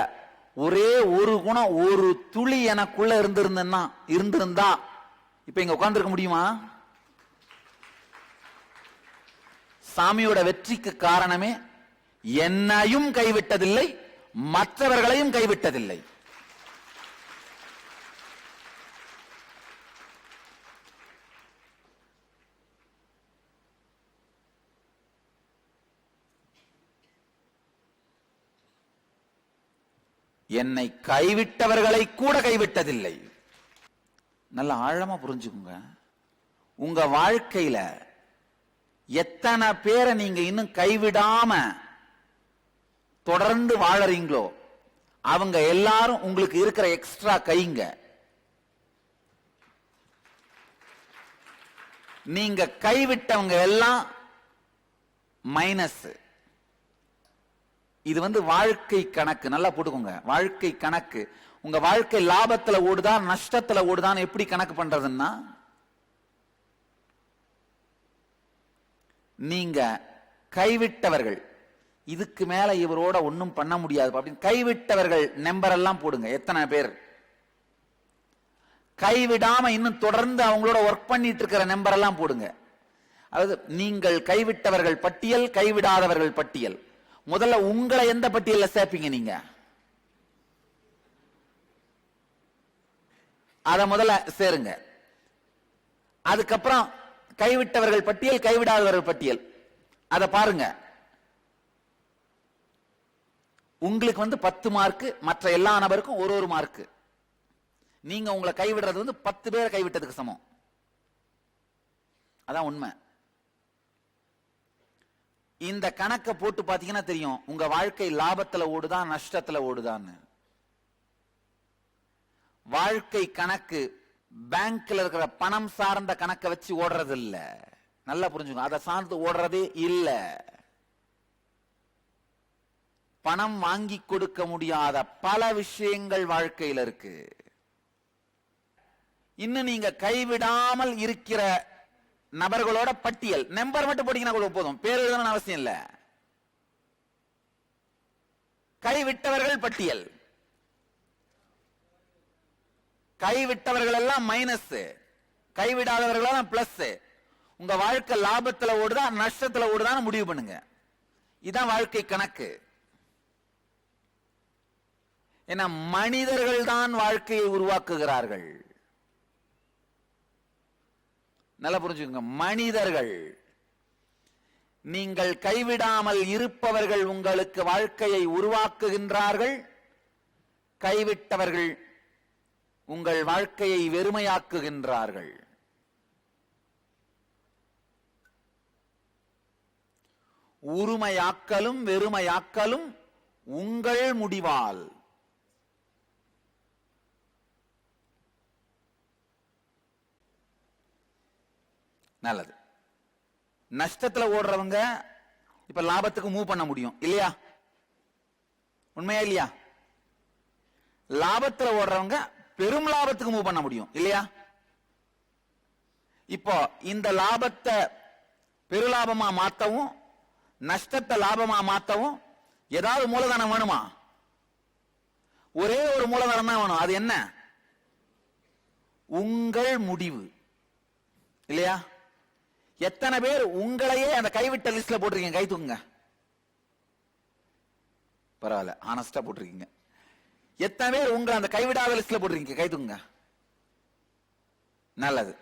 ஒரே ஒரு குணம் ஒரு துளி எனக்குள்ள இருந்திருந்தா இப்ப இங்க உட்கார்ந்திருக்க முடியுமா? சாமியோட வெற்றிக்கு காரணமே என்னையும் கைவிட்டதில்லை, மற்றவர்களையும் கைவிட்டதில்லை. என்னை கைவிட்டவர்களை கூட கைவிட்டதில்லை. நல்ல ஆழமா புரிஞ்சுக்குங்க. உங்க வாழ்க்கையில எத்தனை பேரை நீங்க இன்னும் கைவிடாம தொடர்ந்து வாழறீங்களோ அவங்க எல்லாரும் உங்களுக்கு இருக்கிற எக்ஸ்ட்ரா கைங்க. நீங்க கைவிட்டவங்க எல்லாம் மைனஸ். இது வாழ்க்கை கணக்கு, நல்லா போட்டுக்கோங்க. வாழ்க்கை கணக்கு. உங்க வாழ்க்கை லாபத்துல ஓடுதா நஷ்டத்துல ஓடுதான் எப்படி கணக்கு பண்றதுன்னா, நீங்க கைவிட்டவர்கள் இதுக்கு மேல இவரோட ஒன்னும் பண்ண முடியாது அப்படின்னு கைவிட்டவர்கள் நம்பர் எல்லாம் போடுங்க. எத்தனை பேர் கைவிடாம இன்னும் தொடர்ந்து அவங்களோட ஒர்க் பண்ணிட்டு இருக்கிற நம்பர் எல்லாம் போடுங்க. அதாவது நீங்கள் கைவிட்டவர்கள் பட்டியல், கைவிடாதவர்கள் பட்டியல். முதல்ல உங்களை எந்த பட்டியல்ல சேர்ப்பீங்க? நீங்க அத முதல்ல சேருங்க. அதுக்கப்புறம் கைவிட்டவர்கள் பட்டியல், கைவிடாதவர்கள் பட்டியல் அத பாருங்க. உங்களுக்கு 10 மார்க், மற்ற எல்லா நபருக்கும் ஒரு மார்க். நீங்க உங்களை கைவிடுறது 10 பேரை கைவிட்டதுக்கு சமம். அதான் உண்மை. இந்த கணக்கை போட்டு பாத்தீங்கன்னா தெரியும் உங்க வாழ்க்கை லாபத்துல ஓடுதான் நஷ்டத்துல ஓடுதான்னு. வாழ்க்கை கணக்கு பேங்க்ல இருக்கிற பணம் சார்ந்த கணக்கை வச்சு ஓடுறது இல்ல. நல்லா புரிஞ்சுங்க. அதை சார்ந்து ஓடுறதே இல்ல. பணம் வாங்கி கொடுக்க முடியாத பல விஷயங்கள் வாழ்க்கையில் இருக்கு. இன்னும் நீங்க கைவிடாமல் இருக்கிற நபர்களோட பட்டியல் நம்பர் மட்டும் போட்டீங்கன்னா போதும், பேர் எழுதணும்னு அவசியம் இல்ல. கைவிட்டவர்கள் பட்டியல். கைவிட்டவர்கள் எல்லாம் மைனஸ், கைவிடாதவர்கள் எல்லாம் பிளஸ். உங்க வாழ்க்கை லாபத்துல ஓடுதா நஷ்டத்துல ஓடுதான்னு முடிவு பண்ணுங்க. இதான் வாழ்க்கை கணக்கு. ஏன்னா மனிதர்கள் தான் வாழ்க்கையை உருவாக்குகிறார்கள். நல்லா புரிஞ்சுக்கோங்க. மனிதர்கள். நீங்கள் கைவிடாமல் இருப்பவர்கள் உங்களுக்கு வாழ்க்கையை உருவாக்குகின்றார்கள். கைவிட்டவர்கள் உங்கள் வாழ்க்கையை வெறுமையாக்குகின்றார்கள். உரிமையாக்கலும் வெறுமையாக்கலும் உங்கள் முடிவால். நல்லது. நஷ்டத்துல ஓடுறவங்க இப்ப லாபத்துக்கு மூவ் பண்ண முடியும் இல்லையா? உண்மையா இல்லையா? லாபத்துல ஓடுறவங்க பெரும் லாபத்துக்கு மூவ் பண்ண முடியும் இல்லையா? இப்போ இந்த லாபத்தை பெருலாபமா மாத்தவும் நஷ்டத்தை லாபமா மாத்தவும் ஏதாவது மூலதனம் வேணுமா? ஒரே ஒரு மூலதனம் தான் வேணும். அது என்ன? உங்கள் முடிவு. இல்லையா? எத்தனை பேர் உங்களையே அந்த கைவிட்ட லிஸ்ட்ல போட்டிருக்கீங்க? கை தூக்குங்க. பரவாயில்ல, ஆனஸ்டா போட்டிருக்கீங்க. எத்தனை பேர் உங்களை அந்த கைவிடாத லிஸ்ட்ல போட்டிருக்கீங்க? கை தூக்குங்க. நல்லது.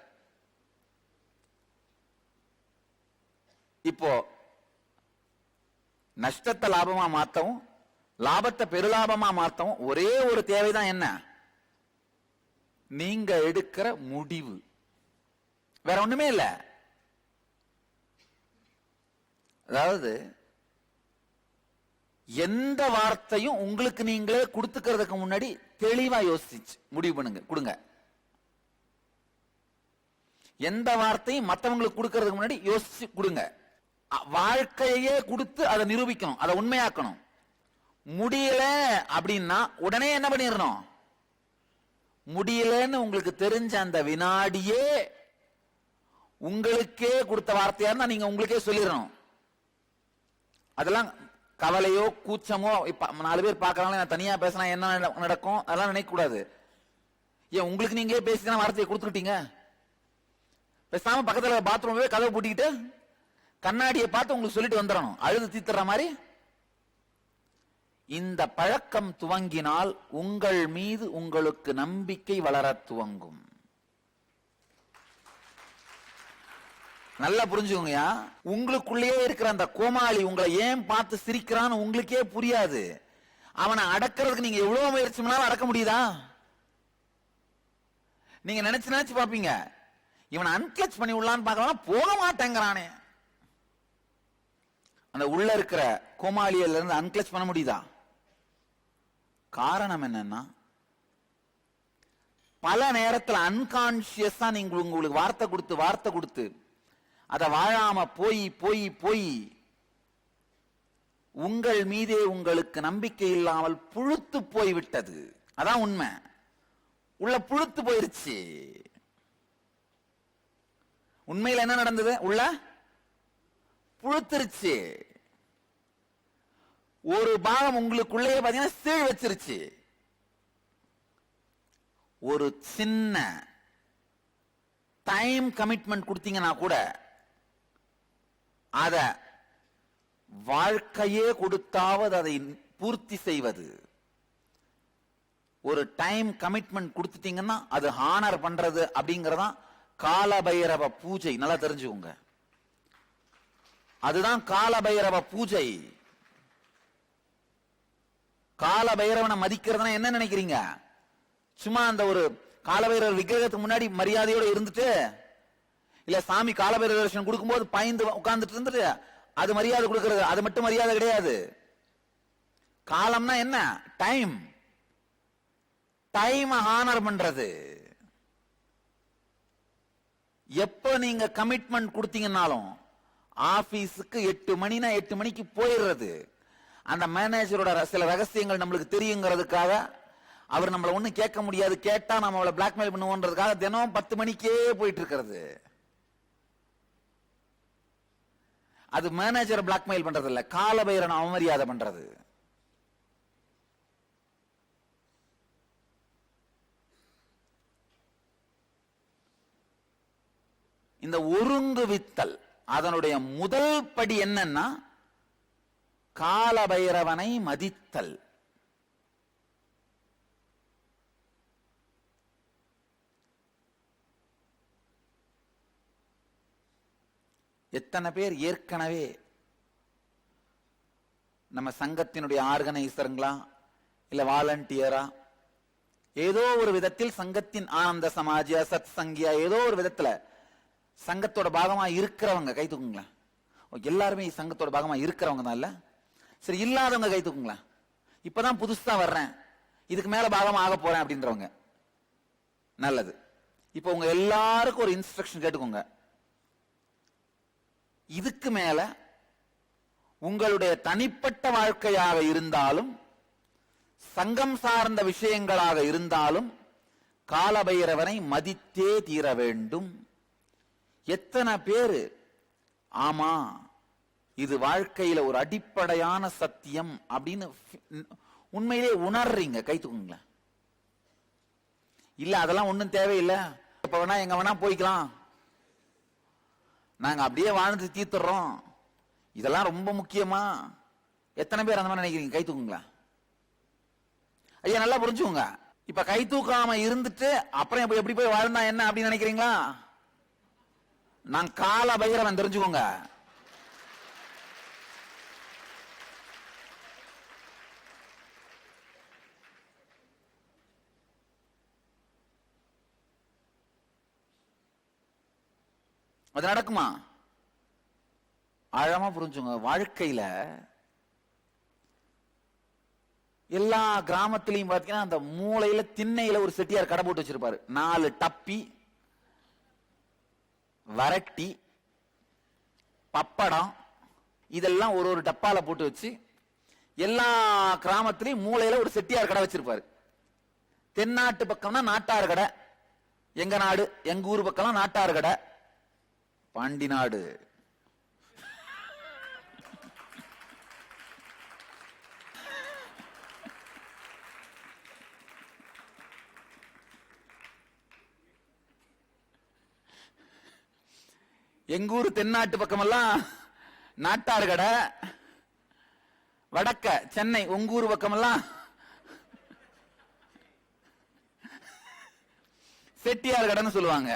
இப்போ நஷ்டத்தை லாபமா மாத்தவும் லாபத்தை பெருலாபமா மாத்தவும் ஒரே ஒரு தேவைதான். என்ன? நீங்க எடுக்கிற முடிவு. வேற ஒண்ணுமே இல்ல. அதாவது எந்த வார்த்தையும் உங்களுக்கு நீங்களே கொடுத்துக்கிறதுக்கு முன்னாடி தெளிவா யோசிச்சு முடிவு பண்ணுங்க, கொடுங்க. எந்த வார்த்தையும் மற்றவங்களுக்கு கொடுக்கறதுக்கு முன்னாடி யோசிச்சு கொடுங்க. வாழ்க்கையே கொடுத்து அதை நிரூபிக்கணும், அதை உண்மையாக்கணும். முடியல அப்படின்னா உடனே என்ன பண்ணிடணும்? முடியலன்னு உங்களுக்கு தெரிஞ்ச அந்த வினாடியே உங்களுக்கே கொடுத்த வார்த்தையா இருந்தா நீங்க உங்களுக்கே சொல்லிடணும். அதெல்லாம் கவலையோ கூச்சமோ, இப்ப 4 பேர் பாக்குறாங்க நான் தனியா பேசினா என்ன நடக்கும் அதெல்லாம் நினைக்க கூடாது. ஏன் உங்களுக்கு நீங்களே பேசினா வார்த்தையை கொடுத்துட்டீங்க? பேசாம பக்கத்துல பாத்ரூம் கதவை பூட்டிக்கிட்டு கண்ணாடியை பார்த்து உங்களுக்கு சொல்லிட்டு வந்துடணும், அழுது தீத்துற மாதிரி. இந்த பழக்கம் துவங்கினால் உங்கள் மீது உங்களுக்கு நம்பிக்கை வளர துவங்கும். நல்லா புரிஞ்சுக்கோங்கயா. உங்களுக்குள்ளேயே இருக்கிற அந்த கோமாளி உங்களை ஏன் பார்த்து சிரிக்கிறான்னு உங்களுக்கே புரியாது. அவனை அடக்கிறதுக்கு நீங்க எவ்வளவு முயற்சி பண்ணாலும் அடக்க முடியுதா? நீங்க நினைச்சு பாப்பீங்க, இவனை அன்கிளச் பண்ணி உள்ளான்னு பார்க்கலாம், போக மாட்டேங்கிறானே. அந்த உள்ள இருக்கிற கோமாளியில இருந்து அன்கிளச் பண்ண முடியுதா? காரணம் என்னன்னா, பல நேரத்தில் அன்கான்சியஸா நீங்க உங்களுக்கு வார்த்தை கொடுத்து அதை வாழாம போய் உங்கள் மீதே உங்களுக்கு நம்பிக்கை இல்லாமல் புழுத்து போய்விட்டது. அதான் உண்மை. உள்ள புழுத்து போயிருச்சு. உண்மையில் என்ன நடந்தது? உள்ள புழுத்துருச்சு. ஒரு பாகம் உங்களுக்குள்ளே பாத்தீங்கன்னா சீழ் வச்சிருச்சு. ஒரு சின்ன டைம் கமிட்மெண்ட் கொடுத்தீங்கன்னா கூட அத வாழ்க்கையே கொடுத்தாவது அதை பூர்த்தி செய்வது. ஒரு டைம் கமிட்மெண்ட் கொடுத்துட்டீங்கன்னா அது ஹானர் பண்றது அப்படிங்கறதா காலபைரவ பூஜை. நல்லா தெரிஞ்சுக்கோங்க, அதுதான் காலபைரவ பூஜை. காலபைரவனை மதிக்கிறதுனா என்ன நினைக்கிறீங்க? சும்மா அந்த ஒரு காலபைரவர் விக்கிரகத்துக்கு முன்னாடி மரியாதையோட இருந்துட்டு, இல்ல சாமி காலபைரவ தரிசனம் கொடுக்கும்போது பயந்து உட்கார்ந்துட்டு இருந்துட்டு அது மரியாதை கொடுக்கிறது, அது மட்டும் மரியாதை கிடையாது. காலம்னா என்ன? டைம். டைம் ஹானர் பண்றது. எப்ப நீங்க கமிட்மெண்ட் கொடுத்தீங்கன்னாலும் ஆபீஸுக்கு 8 மணினா 8 மணிக்கு போயிடுறது. அந்த மேனேஜரோட சில ரகசியங்கள் நம்மளுக்கு தெரியுங்கிறதுக்காக, அவர் நம்மள ஒண்ணு கேட்க முடியாது, கேட்டா நம்ம அவளை பிளாக்மெயில் பண்ணுவோன்றதுக்காக தினம் 10 மணிக்கே போயிட்டு இருக்கிறது. அது மேனேஜரை பிளாக்மெயில் பண்றது இல்ல, காலபைரவனை அவமரியாதை பண்றது. இந்த ஒருங்குவித்தல் அதனுடைய முதல் படி என்னன்னா காலபைரவனை மதித்தல். எத்தனை பேர் ஏற்கனவே நம்ம சங்கத்தினுடைய ஆர்கனைசருங்களா இல்ல வாலண்டியரா ஏதோ ஒரு விதத்தில் சங்கத்தின் ஆனந்த சமாஜியா சத் சங்கியா ஏதோ ஒரு விதத்துல சங்கத்தோட பாகமா இருக்கிறவங்க கை தூக்குங்களா? எல்லாருமே சங்கத்தோட பாகமா இருக்கிறவங்க தான் இல்ல? சரி, இல்லாதவங்க கை தூக்குங்களா? இப்பதான் புதுசா வர்றேன், இதுக்கு மேல பாகமா ஆக போறேன் அப்படின்றவங்க. நல்லது. இப்ப உங்க எல்லாருக்கும் ஒரு இன்ஸ்ட்ரக்ஷன் கேட்டுக்கோங்க. இதுக்கு மேல உங்களுடைய தனிப்பட்ட வாழ்க்கையாக இருந்தாலும் சங்கம் சார்ந்த விஷயங்களாக இருந்தாலும் காலபைரவனை மதித்தே தீர வேண்டும். எத்தனை பேரு ஆமா இது வாழ்க்கையில ஒரு அடிப்படையான சத்தியம் அப்படின்னு உண்மையிலே உணர்றீங்க, கை தூக்குங்களேன். இல்ல அதெல்லாம் ஒண்ணும் தேவையில்லை, இப்ப வேணா எங்க வேணா போய்க்கலாம், நாங்க அப்படியே வாழ்ந்து தீர்த்துறோம், இதெல்லாம் ரொம்ப முக்கியமா? எத்தனை பேர் அந்த மாதிரி நினைக்கிறீங்க? கை தூக்குங்களா. ஐயா நல்லா புரிஞ்சுக்கோங்க. இப்ப கை தூக்காம இருந்துட்டு அப்புறம் எப்படி போய் வாழ்ந்தா என்ன அப்படின்னு நினைக்கிறீங்களா? நான் கால பைரவன், தெரிஞ்சுக்கோங்க. அது நடக்குமா? ஆழமா புரிஞ்சுங்க. வாழ்க்கையில எல்லா கிராமத்திலையும் பாத்தீங்கன்னா அந்த மூளையில திண்ணையில ஒரு செட்டியார் கடை போட்டு வச்சிருப்பாரு. 4 டப்பி, வரட்டி, பப்படம், இதெல்லாம் ஒரு டப்பால போட்டு வச்சு எல்லா கிராமத்திலையும் மூளையில ஒரு செட்டியார் கடை வச்சிருப்பாரு. தென்னாட்டு பக்கம்னா நாட்டார் கடை, எங்க நாடு எங்க ஊர் பக்கம் நாட்டார் கடை, பாண்டி நாடு. எங்க ஊர் தென்னாட்டு பக்கமெல்லாம் நாட்டார் கடை, வடக்க சென்னை உங்க ஊர் பக்கமெல்லாம் செட்டியார் கடைன்னு சொல்லுவாங்க.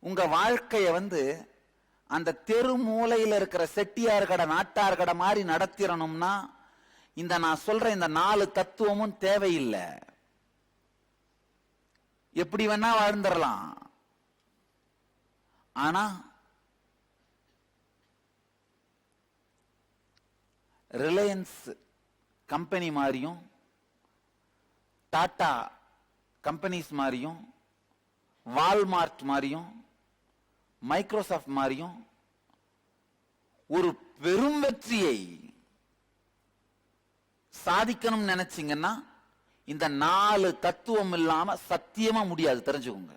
உங்க வாழ்க்கைய அந்த தெரு மூலையில இருக்கிற செட்டியார் கடை நாட்டார் கடை மாதிரி நடத்திடணும்னா இந்த நான் சொல்ற இந்த 4 தத்துவமும் தேவையில்லை. எப்படி வேணா வாழ்ந்துடலாம். ஆனா ரிலையன்ஸ் கம்பெனி மாதிரியும் டாடா கம்பெனிஸ் மாதிரியும் வால்மார்ட் மாதிரியும் மைக்ரோசாப்ட் மாதிரியும் ஒரு பெரும் வெற்றியை சாதிக்கணும் நினைச்சீங்கன்னா இந்த 4 தத்துவம் இல்லாம சத்தியமா முடியாது, தெரிஞ்சுக்கோங்க.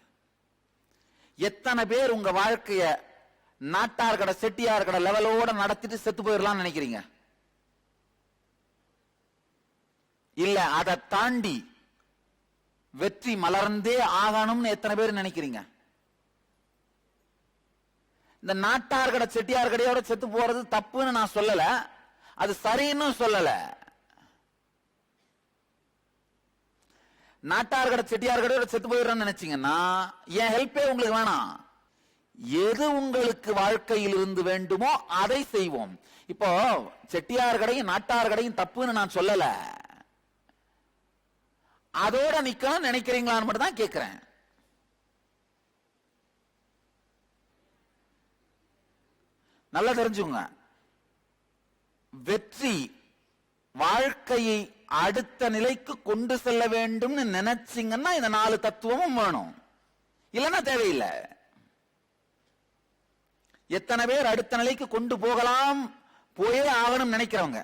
எத்தனை பேர் உங்க வாழ்க்கைய நாட்டார் கடை செட்டியார் கடை லெவலோட நடத்திட்டு செத்து போயிடலாம் நினைக்கிறீங்க? இல்ல அதை தாண்டி வெற்றி மலர்ந்தே ஆகணும்னு எத்தனை பேர் நினைக்கிறீங்க? இந்த நாட்டார் கடை செட்டியார் கடையோட செத்து போறது தப்புன்னு நான் சொல்லல, அது சரின்னு சொல்லல. நாட்டார் கடை செட்டியார் கடையோட செத்து போயிடுறேன்னு நினைச்சீங்கன்னா என் ஹெல்ப்பே உங்களுக்கு வேணாம். எது உங்களுக்கு வாழ்க்கையில் இருந்து வேண்டுமோ அதை செய்வோம். இப்போ செட்டியார் கடையும் நாட்டார் கடையும் தப்புன்னு நான் சொல்லல, அதோட நிக்கணும் நினைக்கிறீங்களான்னு மட்டும் தான் கேட்கிறேன். நல்லா தெரிஞ்சுங்க. வெற்றி வாழ்க்கையை அடுத்த நிலைக்கு கொண்டு செல்ல வேண்டும் நினைச்சீங்கன்னா இந்த 4 தத்துவமும் வேணும், இல்லைன்னா தேவையில்லை. எத்தனை பேர் அடுத்த நிலைக்கு கொண்டு போகலாம் போயே ஆகணும் நினைக்கிறவங்க?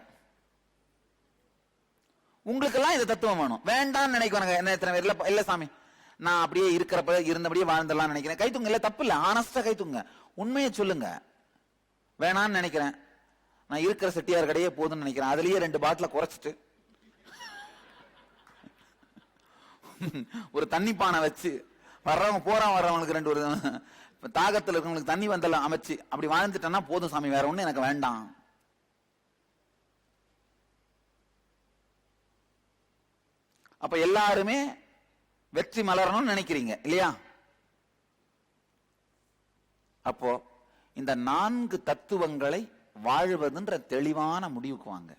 உங்களுக்கெல்லாம் இந்த தத்துவம் வேணும். வேண்டாம் நினைக்கிறவங்க என்ன எத்தனை பேர்? இல்ல சாமி நான் அப்படியே இருக்கிறப்ப இருந்தபடியே வாழ்ந்துடலாம் நினைக்கிறேன். கைத்துங்க. இல்ல தப்பு இல்ல, ஆனஸ்டா கைத்துங்க, உண்மையை சொல்லுங்க. வேணான்னு நினைக்கிறேன், நான் இருக்கிற செட்டியார் கடையே போதும்னு நினைக்கிறேன், அதுலயே 2 பாட்டில குறைச்சிட்டு ஒரு தண்ணி பானை வச்சு வர்றவங்க வர்றவங்களுக்கு 2 ஒரு தாகத்தில் இருக்கவங்களுக்கு தண்ணி வந்தெல்லாம் அமைச்சு அப்படி வாழ்ந்துட்டேன்னா போதும் சாமி, வேற ஒண்ணு எனக்கு வேண்டாம். அப்ப எல்லாருமே வெற்றி மலரணும்னு நினைக்கிறீங்க இல்லையா? அப்போ இந்த 4 தத்துவங்களை வாழ்வதுன்ற தெளிவான முடிவுக்கு வாங்க.